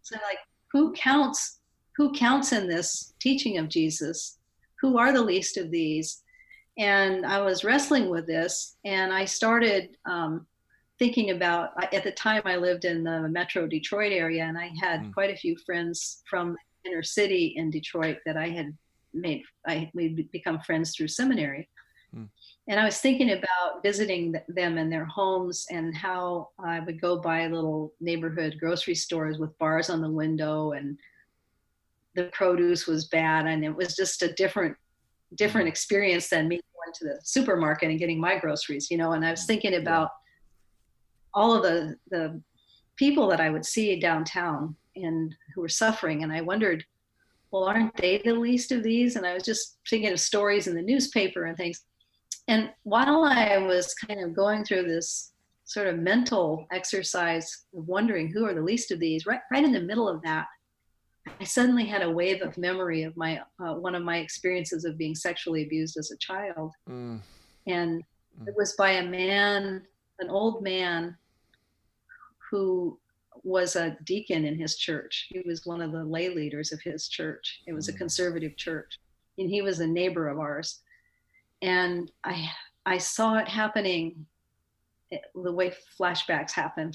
So like, who counts in this teaching of Jesus? Who are the least of these? And I was wrestling with this, and I started thinking about, at the time I lived in the Metro Detroit area, and I had quite a few friends from the inner city in Detroit that we'd become friends through seminary. And I was thinking about visiting them in their homes, and how I would go by little neighborhood grocery stores with bars on the window, and the produce was bad, and it was just a different experience than me going to the supermarket and getting my groceries, and I was thinking about all of the people that I would see downtown and who were suffering, and I wondered, well, aren't they the least of these? And I was just thinking of stories in the newspaper and things. And while I was kind of going through this sort of mental exercise of wondering who are the least of these, right in the middle of that, I suddenly had a wave of memory of my one of my experiences of being sexually abused as a child. And it was by an old man who was a deacon in his church. He was one of the lay leaders of his church. It was a conservative church, and he was a neighbor of ours. And I saw it happening the way flashbacks happen,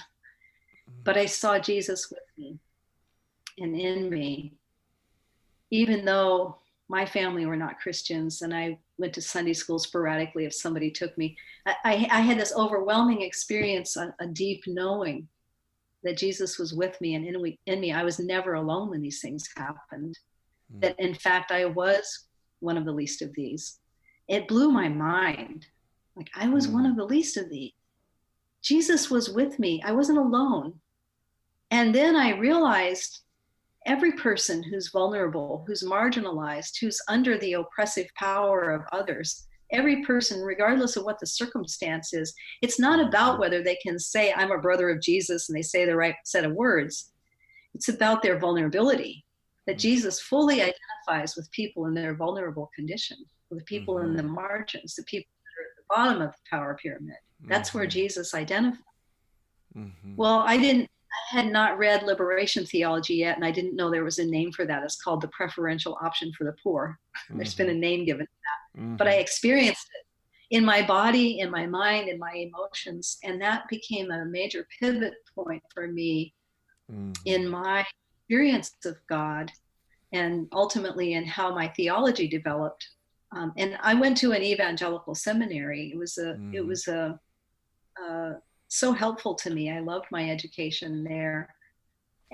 but I saw Jesus with me and in me, even though my family were not Christians, and I went to Sunday school sporadically if somebody took me. I had this overwhelming experience, a deep knowing that Jesus was with me and in me. I was never alone when these things happened, that in fact I was one of the least of these. It blew my mind. Like, I was one of the least of these. Jesus was with me. I wasn't alone. And then I realized, every person who's vulnerable, who's marginalized, who's under the oppressive power of others, every person, regardless of what the circumstance is, it's not about whether they can say, I'm a brother of Jesus, and they say the right set of words. It's about their vulnerability, that Jesus fully identifies with people in their vulnerable condition, with people in the margins, the people that are at the bottom of the power pyramid. That's where Jesus identifies. Well, I had not read liberation theology yet, and I didn't know there was a name for that. It's called the preferential option for the poor. There's been a name given to that. But I experienced it in my body, in my mind, in my emotions, and that became a major pivot point for me in my experience of God, and ultimately in how my theology developed. And I went to an evangelical seminary. It was so helpful to me. I loved my education there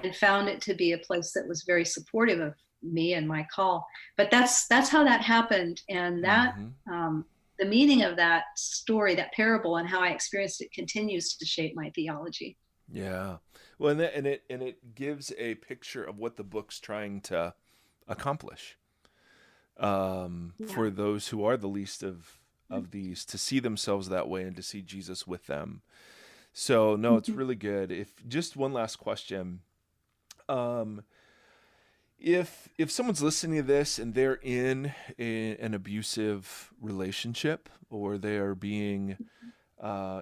and found it to be a place that was very supportive of me and my call. But that's how that happened. And that the meaning of that story, that parable, and how I experienced it continues to shape my theology. Yeah. Well, and it gives a picture of what the book's trying to accomplish for those who are the least of these, to see themselves that way and to see Jesus with them. So no, it's really good. If just one last question, if someone's listening to this and they're in an abusive relationship, or they are being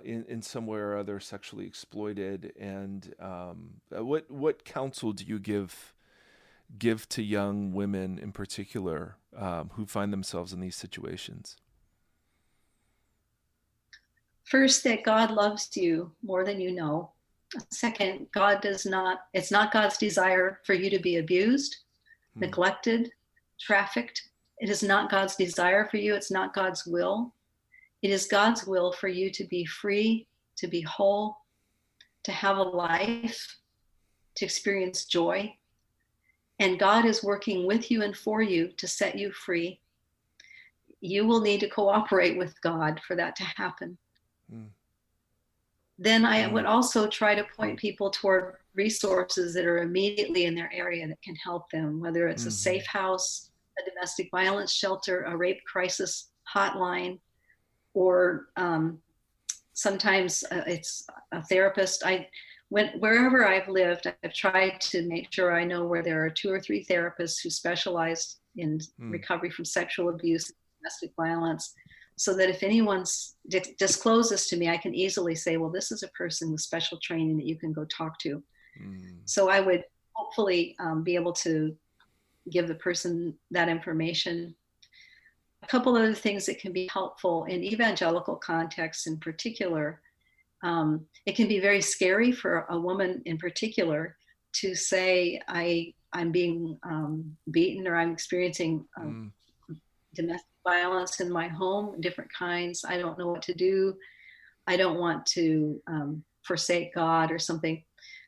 in some way or other sexually exploited, and what counsel do you give to young women in particular who find themselves in these situations? First, that God loves you more than you know. Second, it's not God's desire for you to be abused, neglected, trafficked. It is not God's desire for you. It's not God's will. It is God's will for you to be free, to be whole, to have a life, to experience joy. And God is working with you and for you to set you free. You will need to cooperate with God for that to happen. Then I would also try to point people toward resources that are immediately in their area that can help them, whether it's a safe house, a domestic violence shelter, a rape crisis hotline, or sometimes it's a therapist. Wherever I've lived, I've tried to make sure I know where there are 2 or 3 therapists who specialize in recovery from sexual abuse, domestic violence, so that if anyone discloses to me, I can easily say, well, this is a person with special training that you can go talk to. So I would hopefully be able to give the person that information. A couple other things that can be helpful in evangelical contexts in particular. It can be very scary for a woman in particular to say, I'm being beaten, or I'm experiencing domestic violence in my home, different kinds. I don't know what to do. I don't want to forsake God or something.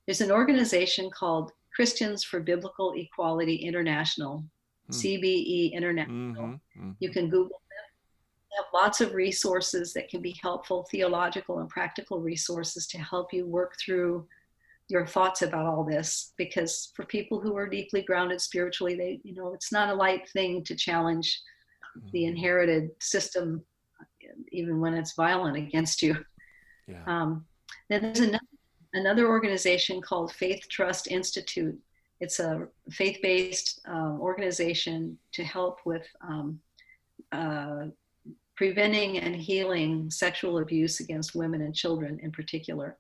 There's an organization called Christians for Biblical Equality International, CBE International. You can Google them. They have lots of resources that can be helpful, theological and practical resources to help you work through your thoughts about all this. Because for people who are deeply grounded spiritually, it's not a light thing to challenge the inherited system, even when it's violent against you. Then there's another organization called Faith Trust Institute. It's a faith-based organization to help with preventing and healing sexual abuse against women and children in particular.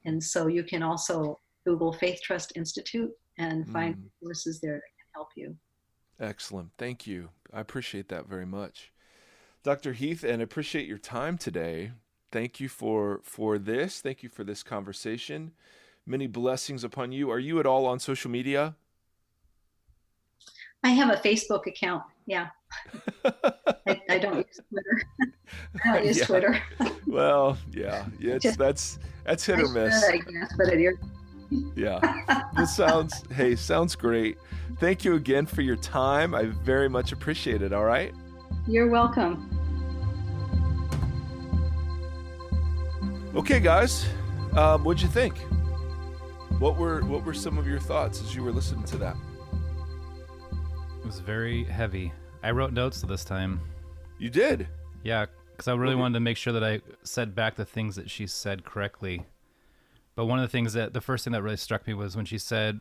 And so you can also Google Faith Trust Institute and find resources there that can help you. Excellent. Thank you. I appreciate that very much. Dr. Heath, and I appreciate your time today. Thank you for this. Thank you for this conversation. Many blessings upon you. Are you at all on social media? I have a Facebook account. Yeah. I don't use Twitter. I don't use Twitter. Well, yeah. That's hit or miss. I guess, but it is. Yeah. This sounds great. Thank you again for your time. I very much appreciate it. All right. You're welcome. Okay, guys. What'd you think? What were some of your thoughts as you were listening to that? was very heavy. I wrote notes this time. You did? Yeah, because I really wanted to make sure that I said back the things that she said correctly. But one of the things the first thing that really struck me was when she said,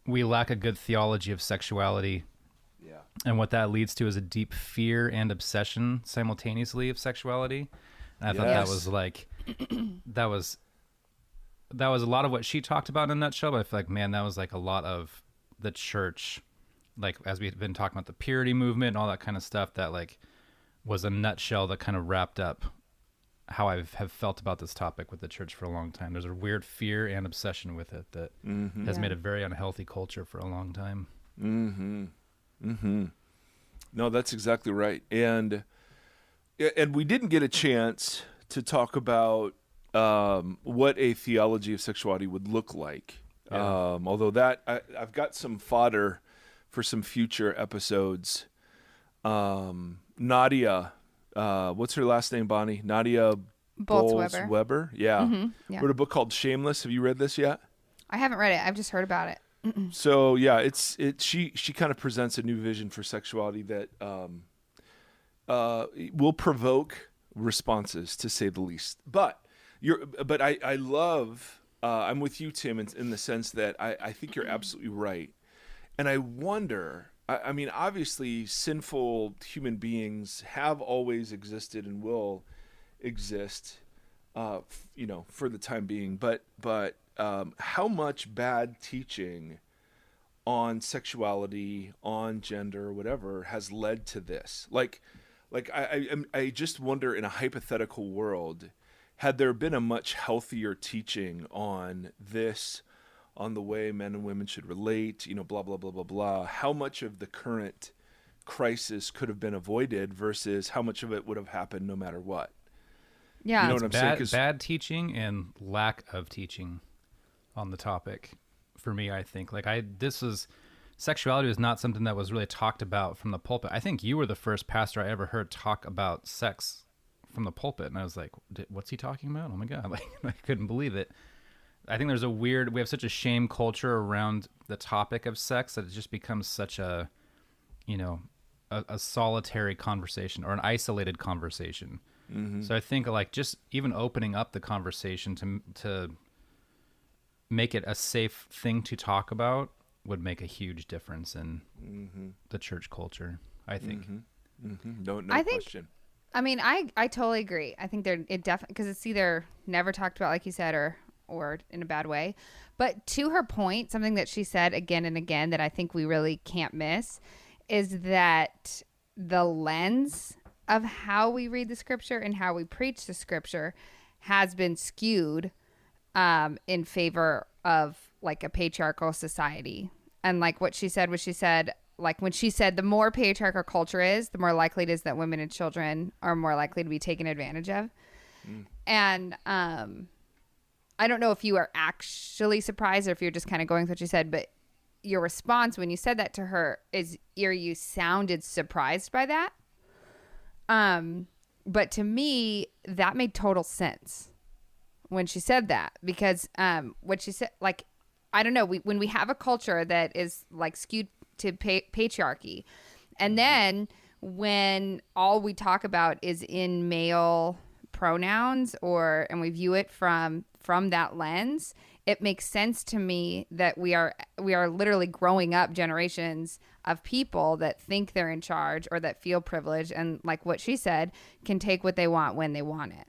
we lack a good theology of sexuality. Yeah. And what that leads to is a deep fear and obsession simultaneously of sexuality. And I thought that was like, that was a lot of what she talked about in a nutshell. But I feel like, man, that was like a lot of the church, like as we've been talking about the purity movement and all that kind of stuff, that like was a nutshell that kind of wrapped up how I have felt about this topic with the church for a long time. There's a weird fear and obsession with it that has made a very unhealthy culture for a long time. No, that's exactly right. And we didn't get a chance to talk about what a theology of sexuality would look like. Yeah. Although I've got some fodder for some future episodes. Nadia, what's her last name, Bonnie? Nadia Bolz-Weber. Yeah. Wrote a book called Shameless. Have you read this yet? I haven't read it. I've just heard about it. So yeah, she kind of presents a new vision for sexuality that will provoke responses, to say the least. But I love. I'm with you, Tim, in the sense that I think you're absolutely right, and I wonder. I mean, obviously, sinful human beings have always existed and will exist, for the time being. But how much bad teaching on sexuality, on gender, whatever, has led to this? Like I just wonder, in a hypothetical world, had there been a much healthier teaching on this, on the way men and women should relate, blah, blah, blah, blah, blah, how much of the current crisis could have been avoided versus how much of it would have happened no matter what? Yeah. You know what I'm saying? 'Cause bad teaching and lack of teaching on the topic for me, I think. Sexuality was not something that was really talked about from the pulpit. I think you were the first pastor I ever heard talk about sex from the pulpit. And I was like, what's he talking about? Oh my God. Like, I couldn't believe it. I think we have such a shame culture around the topic of sex that it just becomes such a solitary conversation or an isolated conversation. So I think like just even opening up the conversation to make it a safe thing to talk about would make a huge difference in the church culture, I think. No question. I mean, I totally agree. I think it definitely, because it's either never talked about, like you said, or in a bad way. But to her point, something that she said again and again that I think we really can't miss is that the lens of how we read the scripture and how we preach the scripture has been skewed in favor of like a patriarchal society. And like what she said like when she said the more patriarchal culture is, the more likely it is that women and children are more likely to be taken advantage of. And I don't know if you are actually surprised or if you're just kind of going with what she said, but your response when you said that to her is you sounded surprised by that. But to me, that made total sense when she said that, because what she said, like, I don't know, when we have a culture that is like skewed to patriarchy, and then when all we talk about is in male pronouns and we view it from that lens, it makes sense to me that we are literally growing up generations of people that think they're in charge or that feel privileged, and like what she said, can take what they want when they want it.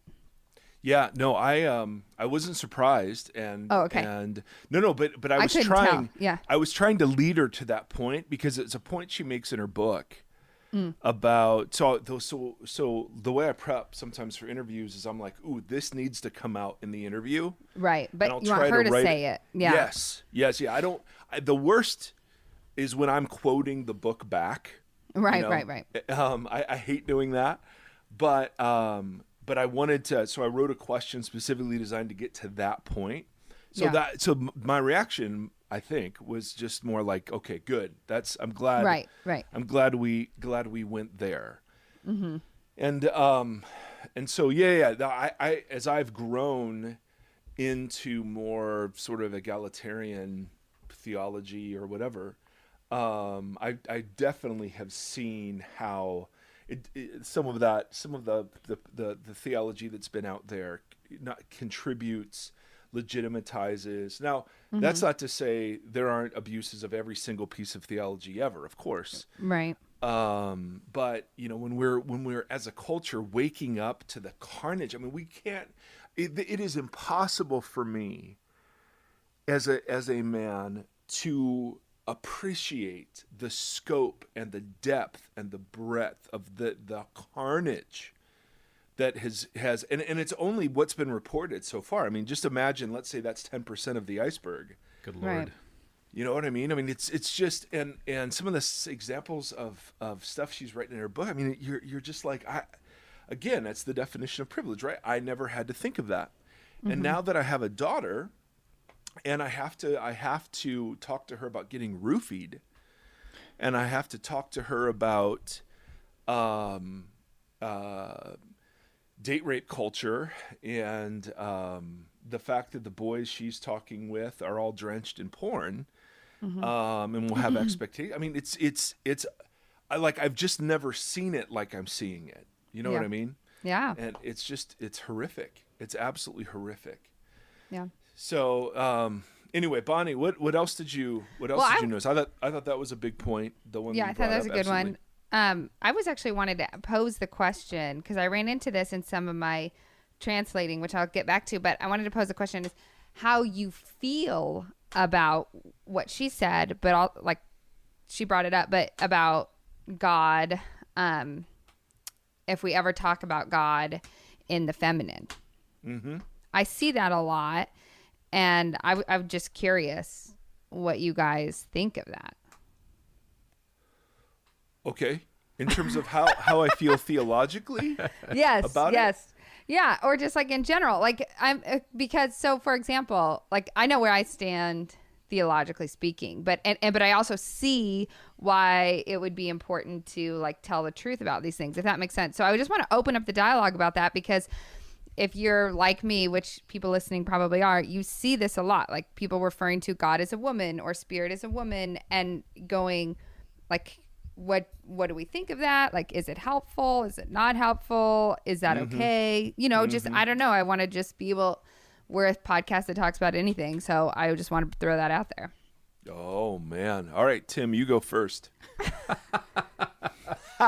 Yeah, no, I wasn't surprised, and okay. And no, but I was trying. Yeah, I was trying to lead her to that point because it's a point she makes in her book about. So the way I prep sometimes for interviews is I'm like, ooh, this needs to come out in the interview, right? But you want her to say it. Yeah. Yes. Yeah. The worst is when I'm quoting the book back. Right. I hate doing that, but I wanted to, so I wrote a question specifically designed to get to that point. So my reaction, I think, was just more like, okay, good. I'm glad. Right. I'm glad we went there. And so, I as I've grown into more sort of egalitarian theology or whatever, I definitely have seen how some of the theology that's been out there not contributes, legitimatizes. Now, that's not to say there aren't abuses of every single piece of theology ever, of course. Right. But when we're as a culture waking up to the carnage, I mean, we can't. It is impossible for me as a man to appreciate the scope and the depth and the breadth of the carnage that has and it's only what's been reported so far. I mean, just imagine, let's say that's 10% of the iceberg. Good Lord. Right. You know what I mean? I mean, it's just and some of the examples of stuff she's written in her book. I mean, you're just like, again, that's the definition of privilege, right? I never had to think of that. And now that I have a daughter, and I have to talk to her about getting roofied, and I have to talk to her about date rape culture, and the fact that the boys she's talking with are all drenched in porn, and will have expectations. I mean, I've just never seen it like I'm seeing it. You know what I mean? Yeah. And it's horrific. It's absolutely horrific. Yeah. So anyway, Bonnie, what else did you notice? I thought that was a big point. The one. Yeah, that I you thought that was brought a up, good absolutely. one. I was actually wanted to pose the question because I ran into this in some of my translating, which I'll get back to. But I wanted to pose the question: is how you feel about what she said, but like she brought it up, but about God. If we ever talk about God in the feminine, I see that a lot, and I'm just curious what you guys think of that. Okay. In terms of how I feel theologically? Yes. About yes. Yeah. Or just like in general, like because for example, like I know where I stand theologically speaking, but I also see why it would be important to like tell the truth about these things, if that makes sense. So I just want to open up the dialogue about that, because if you're like me, which people listening probably are, you see this a lot, like people referring to God as a woman or spirit as a woman and going like, what do we think of that? Like, is it helpful? Is it not helpful? Is that okay? Just, I don't know. I want to just be able, we're a podcast that talks about anything. So I just want to throw that out there. Oh man. All right, Tim, you go first.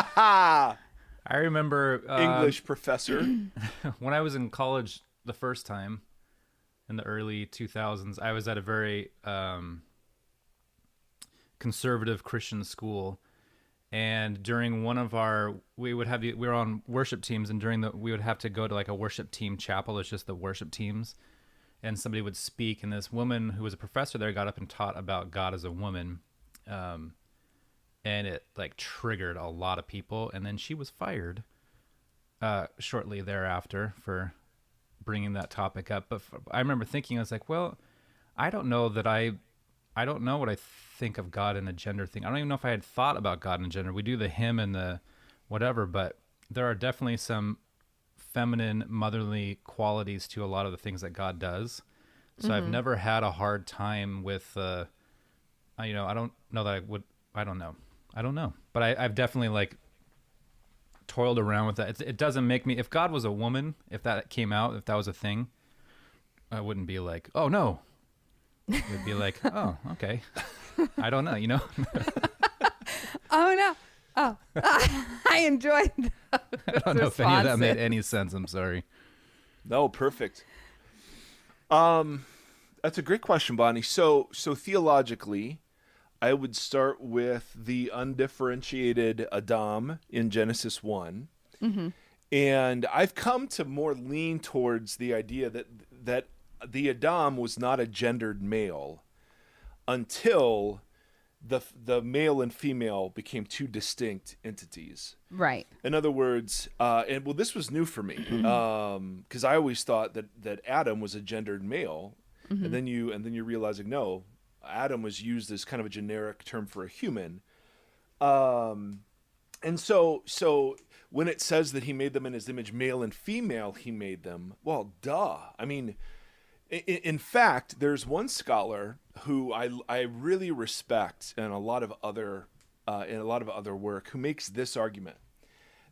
I remember English professor. when I was in college the first time in the early 2000s, I was at a very conservative Christian school. And during one of we were on worship teams, and we would have to go to like a worship team chapel. It's just the worship teams, and somebody would speak, and this woman who was a professor there got up and taught about God as a woman, and it like triggered a lot of people. And then she was fired shortly thereafter for bringing that topic up. But I remember thinking, I was like, well, I don't know what I think of God in a gender thing. I don't even know if I had thought about God in gender. We do the him and the whatever, but there are definitely some feminine, motherly qualities to a lot of the things that God does. So I've never had a hard time with, I don't know that I would, I don't know. But I've definitely like toiled around with that. It doesn't make me, if God was a woman, if that came out, if that was a thing, I wouldn't be like, oh no. It would be like, oh, okay. I don't know, Oh, no. Oh, I enjoyed those I don't know if any of that made any sense. I'm sorry. No, perfect. That's a great question, Bonnie. So theologically, I would start with the undifferentiated Adam in Genesis 1. And I've come to more lean towards the idea that the Adam was not a gendered male until the male and female became two distinct entities. Right. In other words, this was new for me, because I always thought that Adam was a gendered male, and then you're realizing no, Adam was used as kind of a generic term for a human. And so when it says that he made them in his image, male and female, he made them. Well, duh. I mean, in fact, there's one scholar who I really respect, and a lot of other work, who makes this argument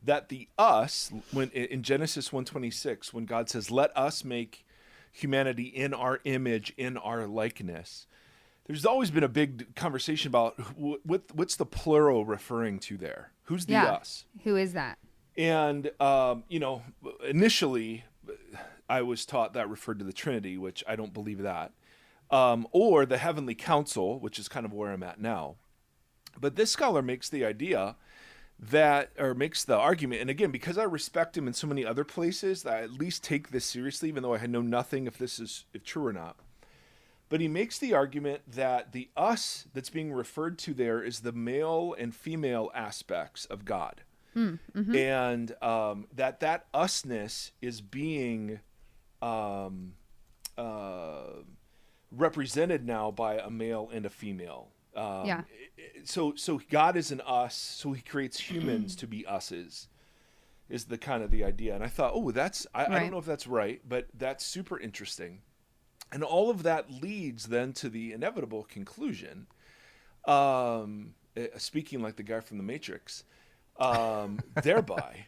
that the us, when in Genesis 1:26, when God says, "Let us make humanity in our image, in our likeness," there's always been a big conversation about what's the plural referring to there. Who's the us? Who is that? And initially, I was taught that referred to the Trinity, which I don't believe that, or the heavenly council, which is kind of where I'm at now. But this scholar makes the argument, and again, because I respect him in so many other places, that I at least take this seriously, even though I know nothing if this is true or not. But he makes the argument that the us that's being referred to there is the male and female aspects of God. Mm-hmm. And that usness is being represented now by a male and a female. So God is an us, so he creates humans to be us's, is the kind of the idea. And I thought, I don't know if that's right, but that's super interesting. And all of that leads then to the inevitable conclusion, speaking like the guy from The Matrix, thereby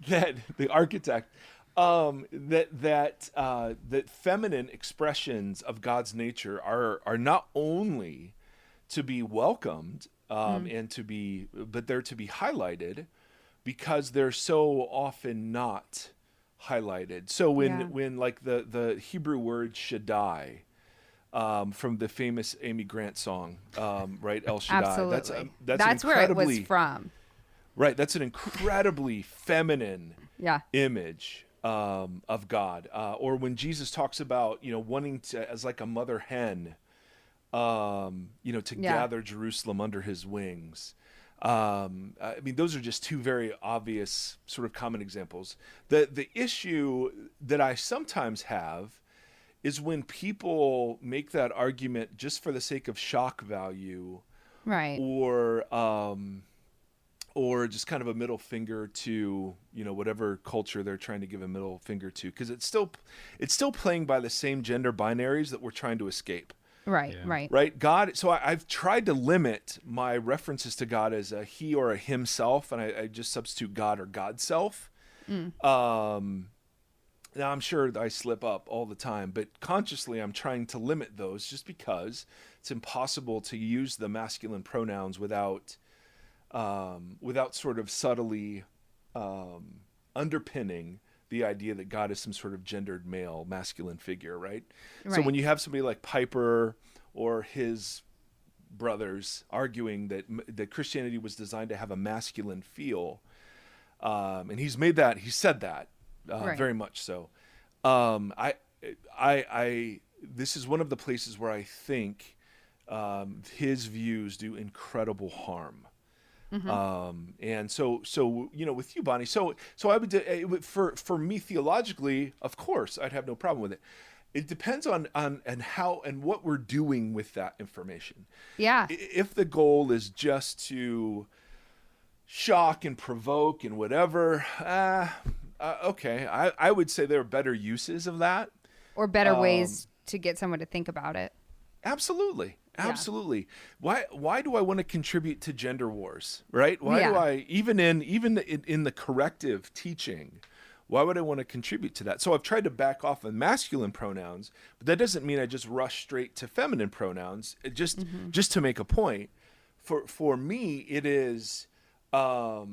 that the architect, that feminine expressions of God's nature are not only to be welcomed but they're to be highlighted, because they're so often not highlighted. So when like the Hebrew word Shaddai, from the famous Amy Grant song, right? El Shaddai. Absolutely. That's where it was from. Right. That's an incredibly feminine image of God. Or when Jesus talks about, wanting to, as like a mother hen, to gather Jerusalem under his wings. I mean, those are just two very obvious sort of common examples. The issue that I sometimes have is when people make that argument just for the sake of shock value, right? Or just kind of a middle finger to, whatever culture they're trying to give a middle finger to, because it's still playing by the same gender binaries that we're trying to escape. Right, yeah. Right. God. So I've tried to limit my references to God as a he or a himself, and I just substitute God or God's self. Now I'm sure I slip up all the time, but consciously I'm trying to limit those, just because it's impossible to use the masculine pronouns without sort of subtly underpinning the idea that God is some sort of gendered male, masculine figure, right? So when you have somebody like Piper or his brothers arguing that Christianity was designed to have a masculine feel, and he said that very much so. This is one of the places where I think his views do incredible harm. Mm-hmm. And so with you, Bonnie, so I would, for me theologically, of course, I'd have no problem with it. It depends on how and what we're doing with that information. Yeah. If the goal is just to shock and provoke and whatever, okay. I would say there are better uses of that. Or better ways to get someone to think about it. Absolutely. Absolutely. Yeah. Why do I want to contribute to gender wars, right? Why do I, even in the corrective teaching, why would I want to contribute to that? So I've tried to back off on masculine pronouns, but that doesn't mean I just rush straight to feminine pronouns. Just to make a point. For me, it is what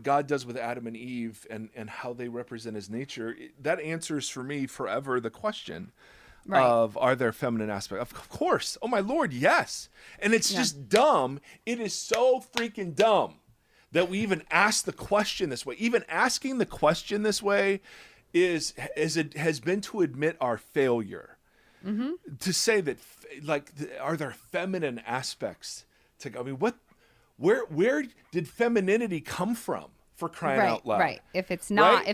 God does with Adam and Eve and how they represent his nature. That answers for me forever the question. Right. Of are there feminine aspects? Of course. Oh my Lord, yes. And it's just dumb. It is so freaking dumb that we even ask the question this way. Even asking the question this way has been to admit our failure. Mm-hmm. To say that, are there feminine aspects to? I mean, where did femininity come from? For crying out loud. Right. If it's not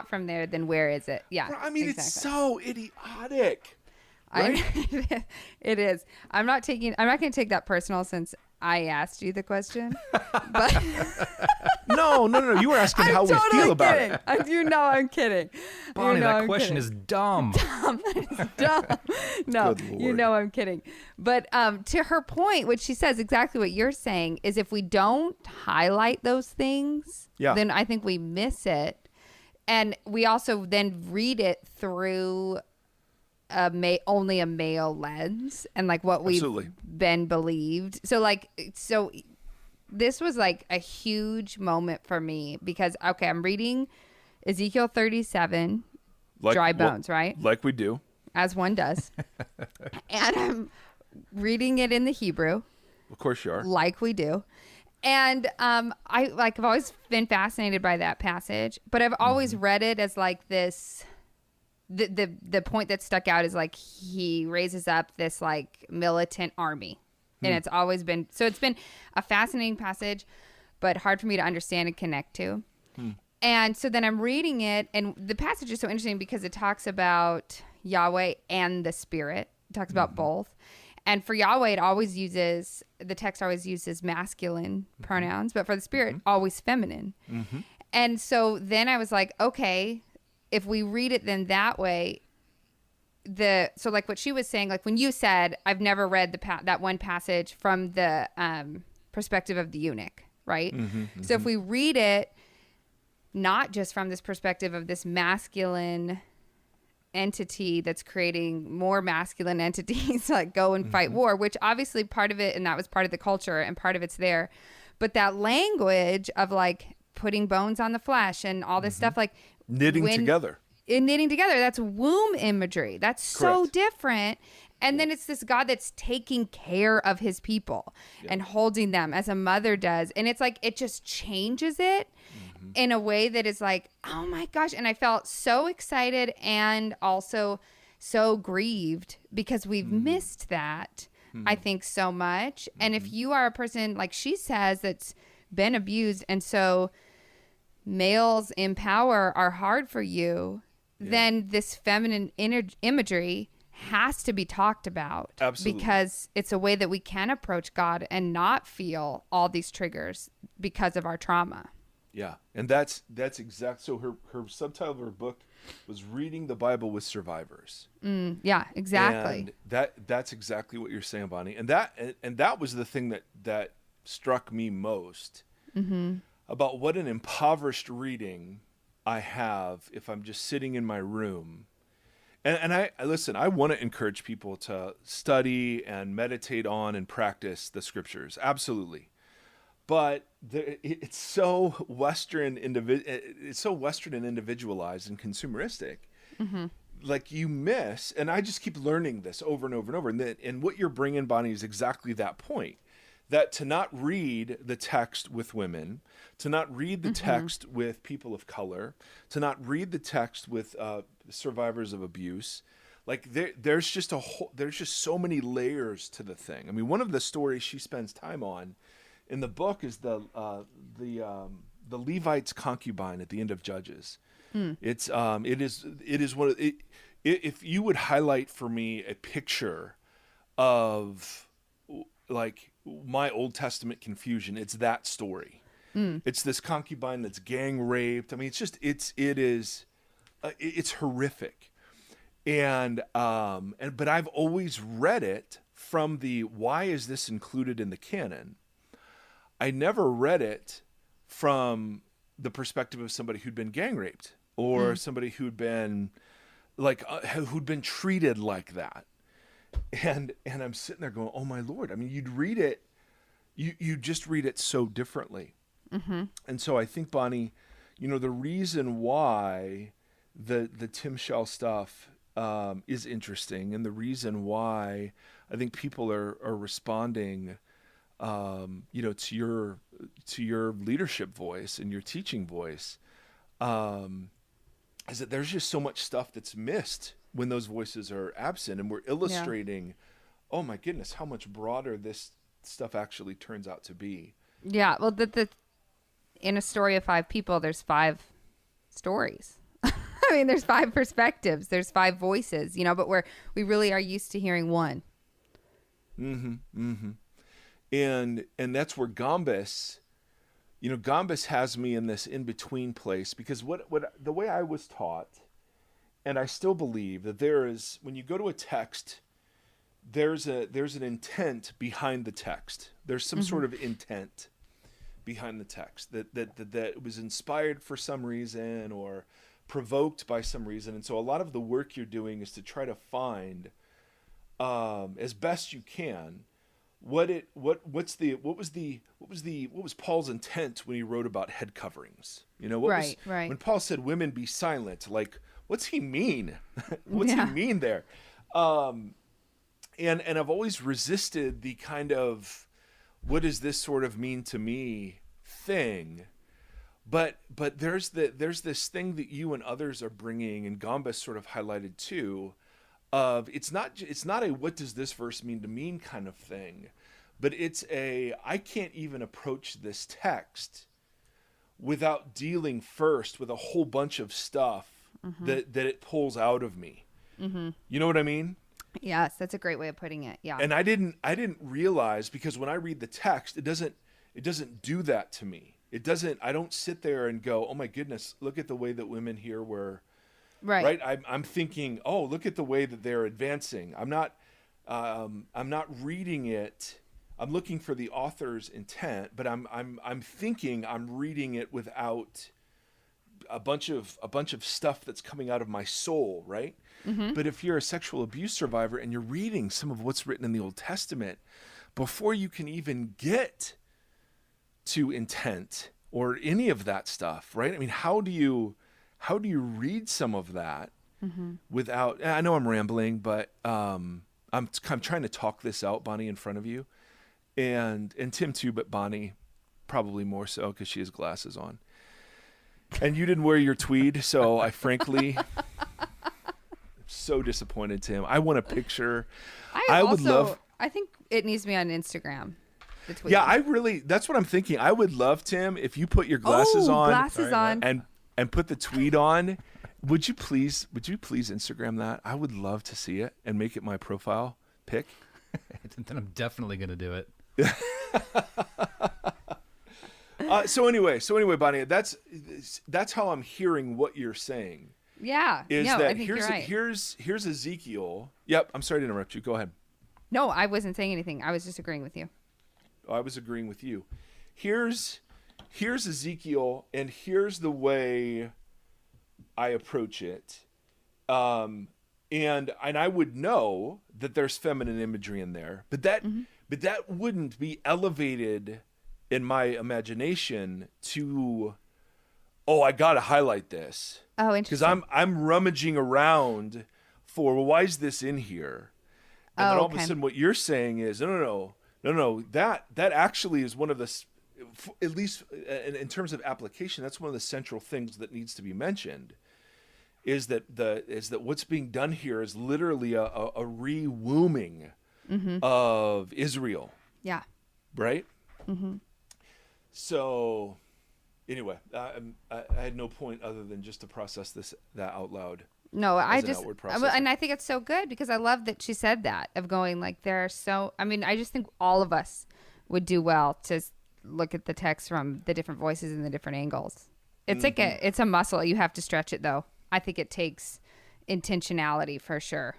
from there, then where is it? Yeah. I mean, exactly. It's so idiotic. Right? It is. I'm not going to take that personal, since I asked you the question. But No. You were asking how we feel about it. You know I'm kidding. Bonnie, You know that I'm question kidding. is dumb. Dumb. No, Good you Lord. know I'm kidding. But to her point, what she says, exactly what you're saying, is if we don't highlight those things, then I think we miss it. And we also then read it through only a male lens and like what we've been believed. So this was like a huge moment for me because, okay, I'm reading Ezekiel 37, dry bones, right? Like we do. As one does. And I'm reading it in the Hebrew. Of course you are. Like we do. And I've always been fascinated by that passage, but I've always read it as like this, the point that stuck out is like he raises up this like militant army. And it's always been, so it's been a fascinating passage, but hard for me to understand and connect to. And so then I'm reading it, and the passage is so interesting because it talks about Yahweh and the Spirit. It talks about both. And for Yahweh, the text always uses masculine pronouns, but for the Spirit, always feminine. And so then I was like, okay, if we read it then that way, so like what she was saying, like when you said, I've never read that one passage from the perspective of the eunuch, right? So if we read it not just from this perspective of this masculine entity that's creating more masculine entities like go and fight war, which obviously part of it, and that was part of the culture and part of it's there, but that language of like putting bones on the flesh and all this stuff, like knitting together, that's womb imagery. That's so different. And then it's this God that's taking care of his people and holding them as a mother does. And it's like, it just changes it in a way that is like, oh my gosh. And I felt so excited and also so grieved because we've missed that, I think, so much. And if you are a person, like she says, that's been abused, and so males in power are hard for you, then this feminine imagery has to be talked about. Absolutely. Because it's a way that we can approach God and not feel all these triggers because of our trauma. Yeah. And that's exact. So her subtitle of her book was Reading the Bible with Survivors. Yeah, exactly. And that's exactly what you're saying, Bonnie. And that was the thing that struck me most about what an impoverished reading I have if I'm just sitting in my room. And I listen, I want to encourage people to study and meditate on and practice the scriptures. Absolutely. But it's so Western and individualized and consumeristic. Like you miss, and I just keep learning this over and over and over. And what you're bringing, Bonnie, is exactly that point. That to not read the text with women, to not read the text with people of color, to not read the text with survivors of abuse, like there's just so many layers to the thing. I mean, one of the stories she spends time on in the book is the Levite's concubine at the end of Judges. It is one of if you would highlight for me a picture of like my Old Testament confusion, it's that story. It's this concubine that's gang raped. I mean, it's horrific. But I've always read it from why is this included in the canon? I never read it from the perspective of somebody who'd been gang raped or somebody who'd been treated like that. And I'm sitting there going, oh my Lord. I mean, you'd read it, you just read it so differently. And so I think, Bonnie, the reason why the Tim Shell stuff is interesting, and the reason why I think people are responding, to your leadership voice and your teaching voice, is that there's just so much stuff that's missed when those voices are absent, and we're illustrating, oh my goodness, how much broader this stuff actually turns out to be. Yeah, well, in a story of 5 people, there's 5 stories. I mean, there's 5 perspectives, there's 5 voices, but we really are used to hearing one. And that's where Gombis has me in this in-between place, because what the way I was taught, and I still believe that there is, when you go to a text, there's an intent behind the text. There's some sort of intent behind the text that was inspired for some reason or provoked by some reason. And so a lot of the work you're doing is to try to find, as best you can, what was Paul's intent when he wrote about head coverings? Right. When Paul said women be silent, like, what's he mean? What's he mean there? And I've always resisted the kind of, what does this sort of mean to me thing? But there's this thing that you and others are bringing, and Gombis sort of highlighted too, of it's not a what does this verse mean to me kind of thing, but it's a, I can't even approach this text without dealing first with a whole bunch of stuff that it pulls out of me. You know what I mean? Yes, that's a great way of putting it. Yeah. And I didn't realize, because when I read the text, it doesn't do that to me. I don't sit there and go, oh my goodness, look at the way that women here were. Right. I'm thinking, oh, look at the way that they're advancing. I'm not reading it. I'm looking for the author's intent, but I'm thinking I'm reading it without a bunch of stuff that's coming out of my soul, right? But if you're a sexual abuse survivor and you're reading some of what's written in the Old Testament, before you can even get to intent or any of that stuff, right? I mean, how do you read some of that without? I know I'm rambling, but I'm trying to talk this out, Bonnie, in front of you, and Tim too, but Bonnie probably more so because she has glasses on. And you didn't wear your tweed, so I frankly so disappointed, Tim. I want a picture. I would love. I think it needs to be on Instagram. Yeah, that's what I'm thinking. I would love, Tim, if you put your glasses on and put the tweed on. Would you please Instagram that? I would love to see it and make it my profile pic. Then I'm definitely going to do it. So anyway, Bonnie, that's how I'm hearing what you're saying. Yeah. I think you're right. Here's Ezekiel. Yep. I'm sorry to interrupt you. Go ahead. No, I wasn't saying anything. I was just agreeing with you. I was agreeing with you. Here's Ezekiel, and here's the way I approach it. And I would know that there's feminine imagery in there, but that wouldn't be elevated in my imagination to, I got to highlight this. Oh, interesting. Because I'm rummaging around for, well, why is this in here? And then all of a sudden what you're saying is, no, that actually is one of the, at least in terms of application, that's one of the central things that needs to be mentioned, is that what's being done here is literally a re-wombing of Israel. Yeah. Right? So anyway, I had no point other than just to process that out loud. No, and I think it's so good because I love that she said that, of going like, I just think all of us would do well to look at the text from the different voices and the different angles. It's like it's a muscle. You have to stretch it though. I think it takes intentionality for sure.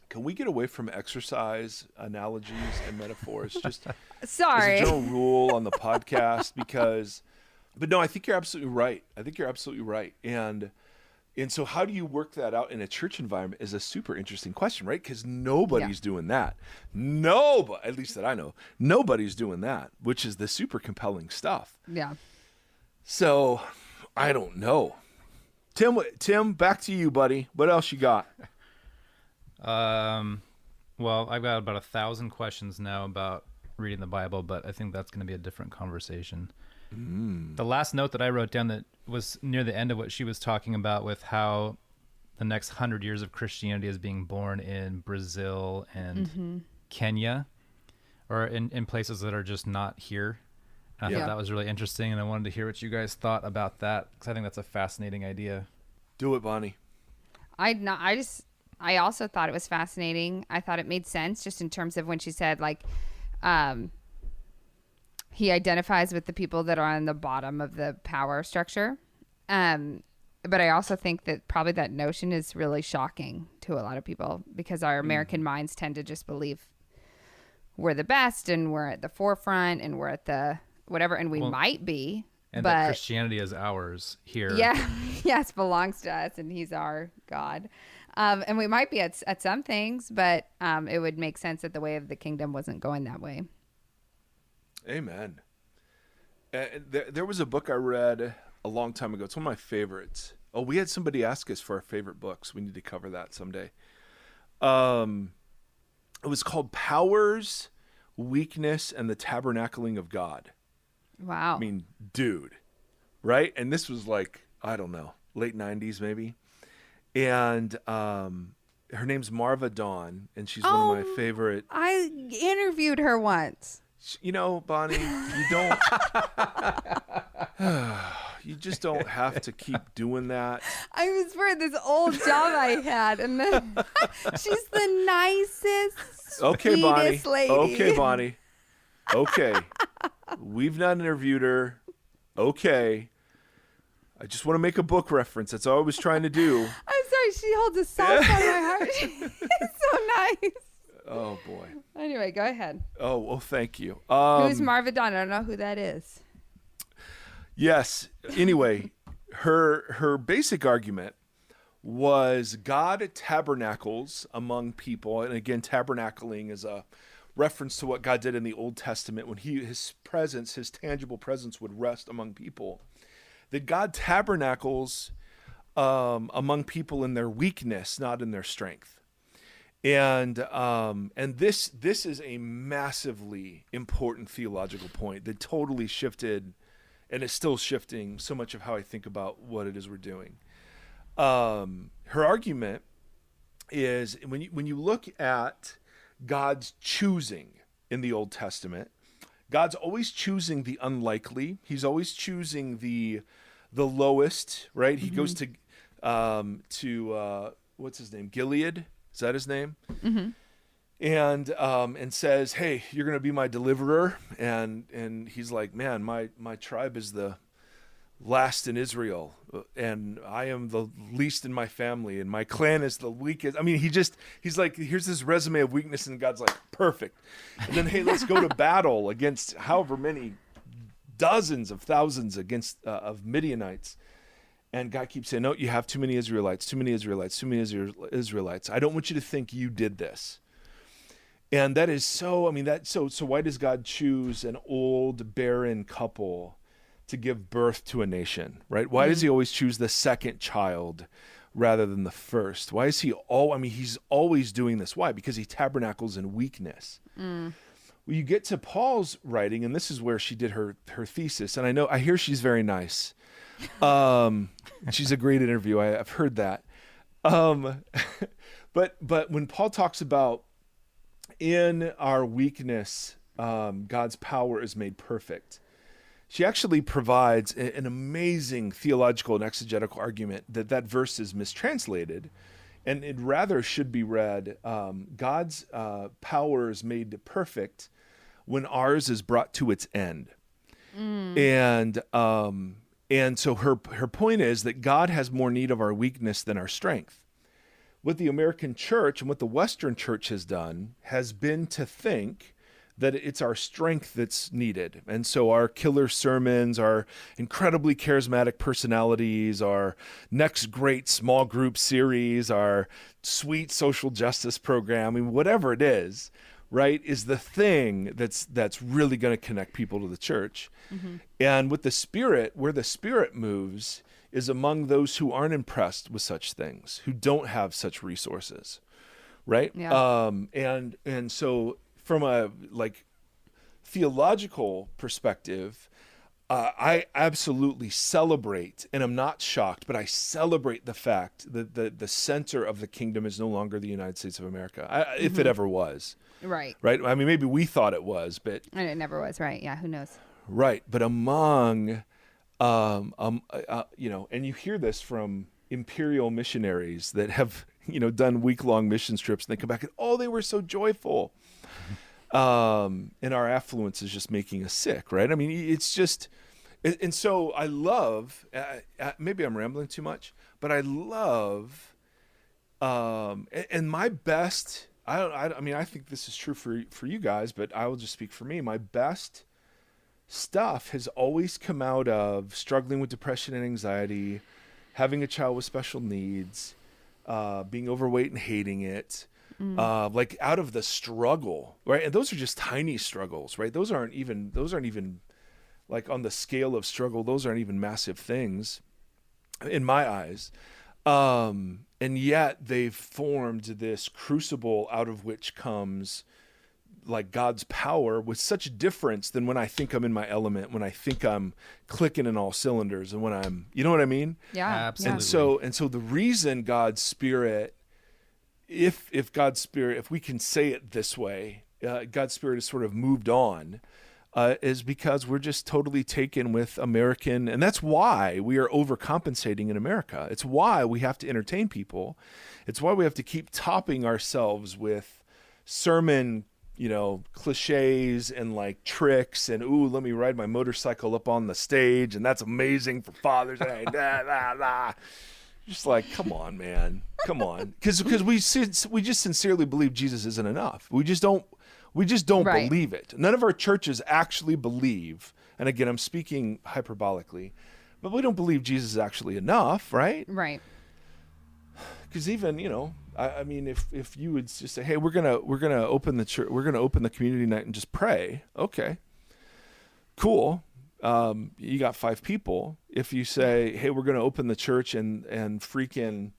Can we get away from exercise analogies and metaphors? Just sorry. As a general rule on the podcast, but no, I think you're absolutely right. And so how do you work that out in a church environment is a super interesting question, right? Because nobody's doing that. Nobody, at least that I know, nobody's doing that, which is the super compelling stuff. Yeah. So I don't know. Tim, back to you, buddy. What else you got? Well, I've got about 1,000 questions now about reading the Bible, but I think that's going to be a different conversation. The last note that I wrote down that was near the end of what she was talking about, with how the next 100 years of Christianity is being born in Brazil and Kenya, or in places that are just not here. I thought that was really interesting, and I wanted to hear what you guys thought about that, because I think that's a fascinating idea. Do it, Bonnie. I also thought it was fascinating. I thought it made sense just in terms of when she said, like, he identifies with the people that are on the bottom of the power structure. But I also think that probably that notion is really shocking to a lot of people because our American minds tend to just believe we're the best and we're at the forefront and we're at the whatever, and we might be. And but that Christianity is ours here. Yeah, yes, belongs to us, and he's our God. And we might be at some things, but it would make sense that the way of the kingdom wasn't going that way. Amen. There was a book I read a long time ago. It's one of my favorites. Oh, we had somebody ask us for our favorite books. We need to cover that someday. It was called Powers, Weakness, and the Tabernacling of God. Wow. I mean, dude, right? And this was like, I don't know, late 90s maybe. And her name's Marva Dawn, and she's one of my favorite. I interviewed her once. You know, Bonnie, you don't. You just don't have to keep doing that. I was for this old job I had, and then she's the nicest, Okay, Bonnie. sweetest lady. Okay, Bonnie. Okay, we've not interviewed her. Okay, I just want to make a book reference. That's all I was trying to do. I'm sorry, she holds a soft spot in my heart. She's so nice. Oh boy. Anyway, go ahead. Oh well, thank you. Who's Marva Dawn? I don't know who that is. Yes. Anyway, her basic argument was God tabernacles among people, and again, tabernacling is a reference to what God did in the Old Testament when his presence, his tangible presence, would rest among people. That God tabernacles among people in their weakness, not in their strength. And this is a massively important theological point that totally shifted, and is still shifting so much of how I think about what it is we're doing. Her argument is when you look at God's choosing in the Old Testament, God's always choosing the unlikely. He's always choosing the lowest, right? He goes to what's his name? Gilead. Is that his name? Mm-hmm. And says, "Hey, you're going to be my deliverer." And he's like, "Man, my tribe is the last in Israel, and I am the least in my family, and my clan is the weakest." I mean, he's like, here's this resume of weakness, and God's like, perfect. And then, hey, let's go to battle against however many dozens of thousands against of Midianites. And God keeps saying, "No, you have too many Israelites, too many Israelites, too many Israelites. I don't want you to think you did this." And that is so, I mean, so why does God choose an old, barren couple to give birth to a nation, right? Why does he always choose the second child rather than the first? Why is he's always doing this. Why? Because he tabernacles in weakness. Well, you get to Paul's writing, and this is where she did her thesis. And I hear she's very nice. She's a great interview. I've heard that. But when Paul talks about in our weakness, God's power is made perfect, she actually provides an amazing theological and exegetical argument that verse is mistranslated, and it rather should be read, God's power is made perfect when ours is brought to its end. And so her point is that God has more need of our weakness than our strength. What the American church and what the Western church has done has been to think that it's our strength that's needed. And so our killer sermons, our incredibly charismatic personalities, our next great small group series, our sweet social justice program, I mean, whatever it is, right, is the thing that's really going to connect people to the church. Mm-hmm. And with the Spirit, where the Spirit moves is among those who aren't impressed with such things, who don't have such resources, right? Yeah. And so from a theological perspective, I absolutely celebrate, and I'm not shocked, but I celebrate the fact that the center of the kingdom is no longer the United States of America, if it ever was. Right. Right. I mean, maybe we thought it was, but And it never was, right? Yeah, who knows? Right. But among, and you hear this from imperial missionaries that have, done week-long mission trips, and they come back and, they were so joyful. And our affluence is just making us sick, right? I mean, it's just, and so I love, maybe I'm rambling too much, but I love, and my best, I mean, I think this is true for you guys, but I will just speak for me. My best stuff has always come out of struggling with depression and anxiety, having a child with special needs, being overweight and hating it, like out of the struggle, right? And those are just tiny struggles, right? Those aren't even like on the scale of struggle. Those aren't even massive things in my eyes. And yet they've formed this crucible out of which comes like God's power with such difference than when I think I'm in my element, when I think I'm clicking in all cylinders, and when I'm, you know what I mean? Yeah, absolutely. And so the reason God's Spirit, if we can say it this way, God's Spirit has sort of moved on, is because we're just totally taken with American, and that's why we are overcompensating in America. It's why we have to entertain people. It's why we have to keep topping ourselves with sermon, cliches and like tricks and, ooh, let me ride my motorcycle up on the stage and that's amazing for Father's Day. Just like, come on, man, come on. Because we just sincerely believe Jesus isn't enough. We just don't Right. believe it. None of our churches actually believe, and again, I'm speaking hyperbolically, but we don't believe Jesus is actually enough, right? Right. Because even, I mean, if you would just say, hey, we're gonna open the church, we're gonna open the community night and just pray. Okay, cool. You got 5 people. If you say, hey, we're gonna open the church and freaking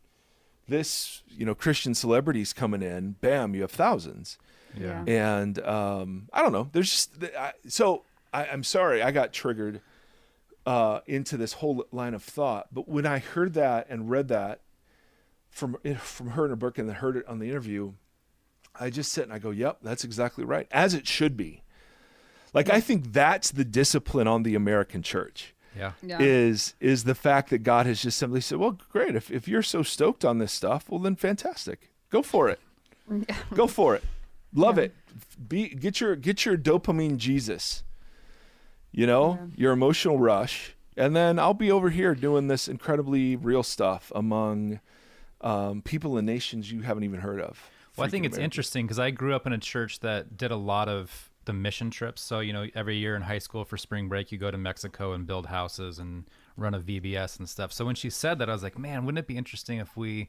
this, Christian celebrities coming in, bam, you have thousands. Yeah. And I don't know. There's just I'm sorry I got triggered into this whole line of thought. But when I heard that and read that from her in a book and then heard it on the interview, I just sit and I go, "Yep, that's exactly right, as it should be." Like I think that's the discipline on the American church. Yeah. Is the fact that God has just simply said, "Well, great. If you're so stoked on this stuff, well then fantastic. Go for it. Go for it." Love it. Get your dopamine Jesus, your emotional rush. And then I'll be over here doing this incredibly real stuff among people and nations you haven't even heard of. Well, I think it's interesting because I grew up in a church that did a lot of the mission trips. So, every year in high school for spring break, you go to Mexico and build houses and run a VBS and stuff. So when she said that, I was like, man, wouldn't it be interesting if we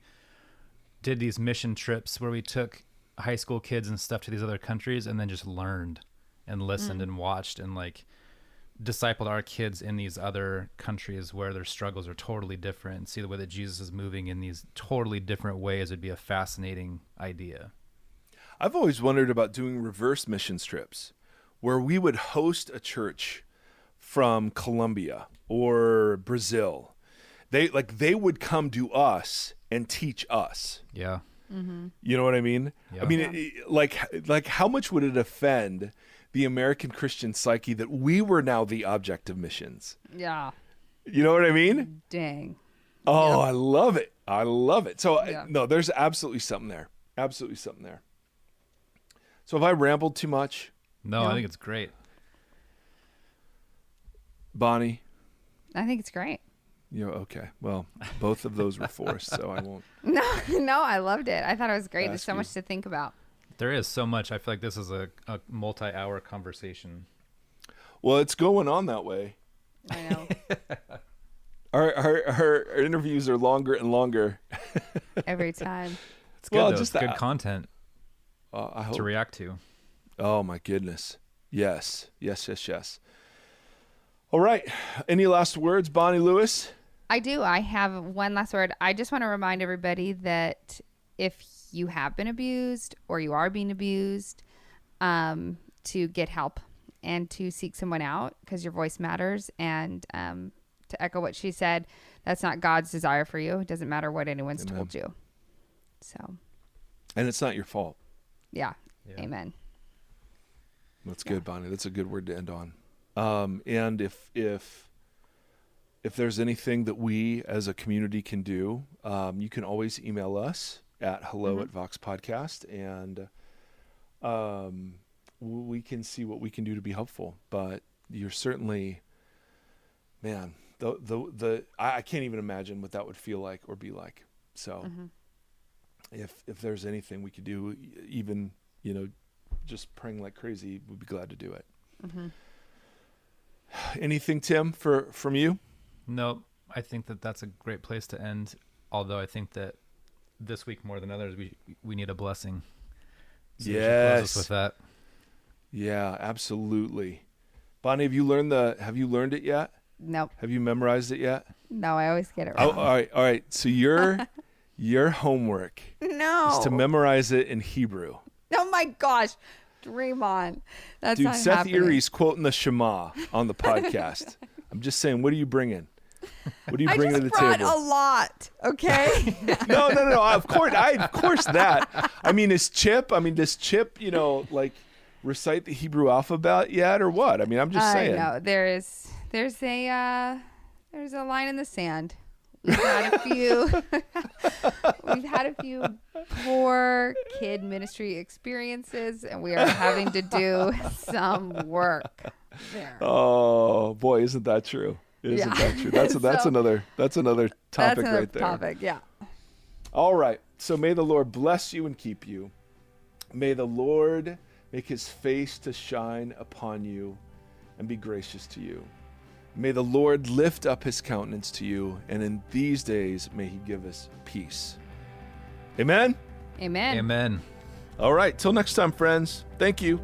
did these mission trips where we took high school kids and stuff to these other countries and then just learned and listened and watched and like discipled our kids in these other countries where their struggles are totally different and see the way that Jesus is moving in these totally different ways. Would be a fascinating idea. I've always wondered about doing reverse mission trips where we would host a church from Colombia or Brazil. They would come to us and teach us. Yeah. Mm-hmm. You know what I mean? Yeah. I mean, like how much would it offend the American Christian psyche that we were now the object of missions? Yeah. You know what I mean? Dang. Oh, Yeah. I love it. I love it. So Yeah. no, there's absolutely something there. Absolutely something there. So have I rambled too much, No, I think it's great. Bonnie? I think it's great. Okay. Well, both of those were forced, so I won't. No, I loved it. I thought it was great. There's Ask so you. much to think about. There is so much. I feel like this is a multi-hour conversation. Well, it's going on that way. I know. Our interviews are longer and longer. Every time. It's good, Well, though. just It's good that- content I hope. to react to. Oh my goodness. Yes. All right. Any last words, Bonnie Lewis? I do. I have one last word. I just want to remind everybody that if you have been abused or you are being abused, to get help and to seek someone out because your voice matters. And to echo what she said, that's not God's desire for you. It doesn't matter what anyone's Amen. told you. So, And it's not your fault. yeah. Yeah. Amen. That's good, Bonnie. That's a good word to end on. And if there's anything that we as a community can do, you can always email us at hello@voxpodcast, and we can see what we can do to be helpful. But you're certainly, man, I can't even imagine what that would feel like or be like. So if there's anything we could do, even, just praying like crazy, we'd be glad to do it. Anything, Tim, from you? No, I think that's a great place to end. Although I think that this week more than others, we need a blessing. So we should close us with that. Yeah, absolutely. Bonnie, have you learned it yet? Nope. Have you memorized it yet? No, I always get it wrong. Oh, all right. So your homework is to memorize it in Hebrew. Oh my gosh. Dream on. That's Dude, not Seth happening. Erre's quoting the Shema on the podcast. I'm just saying, what are you bringing? What are you bringing to the I just table? brought a lot, okay? No. Of course that. Does Chip, recite the Hebrew alphabet yet or what? I'm just saying. No, there's a line in the sand. We've had a few poor kid ministry experiences, and we are having to do some work there. Oh boy, isn't that true? Isn't that true? That's another topic right there. Topic, yeah. All right. So may the Lord bless you and keep you. May the Lord make his face to shine upon you and be gracious to you. May the Lord lift up his countenance to you, and in these days may he give us peace. Amen? Amen. Amen. All right. Till next time, friends. Thank you.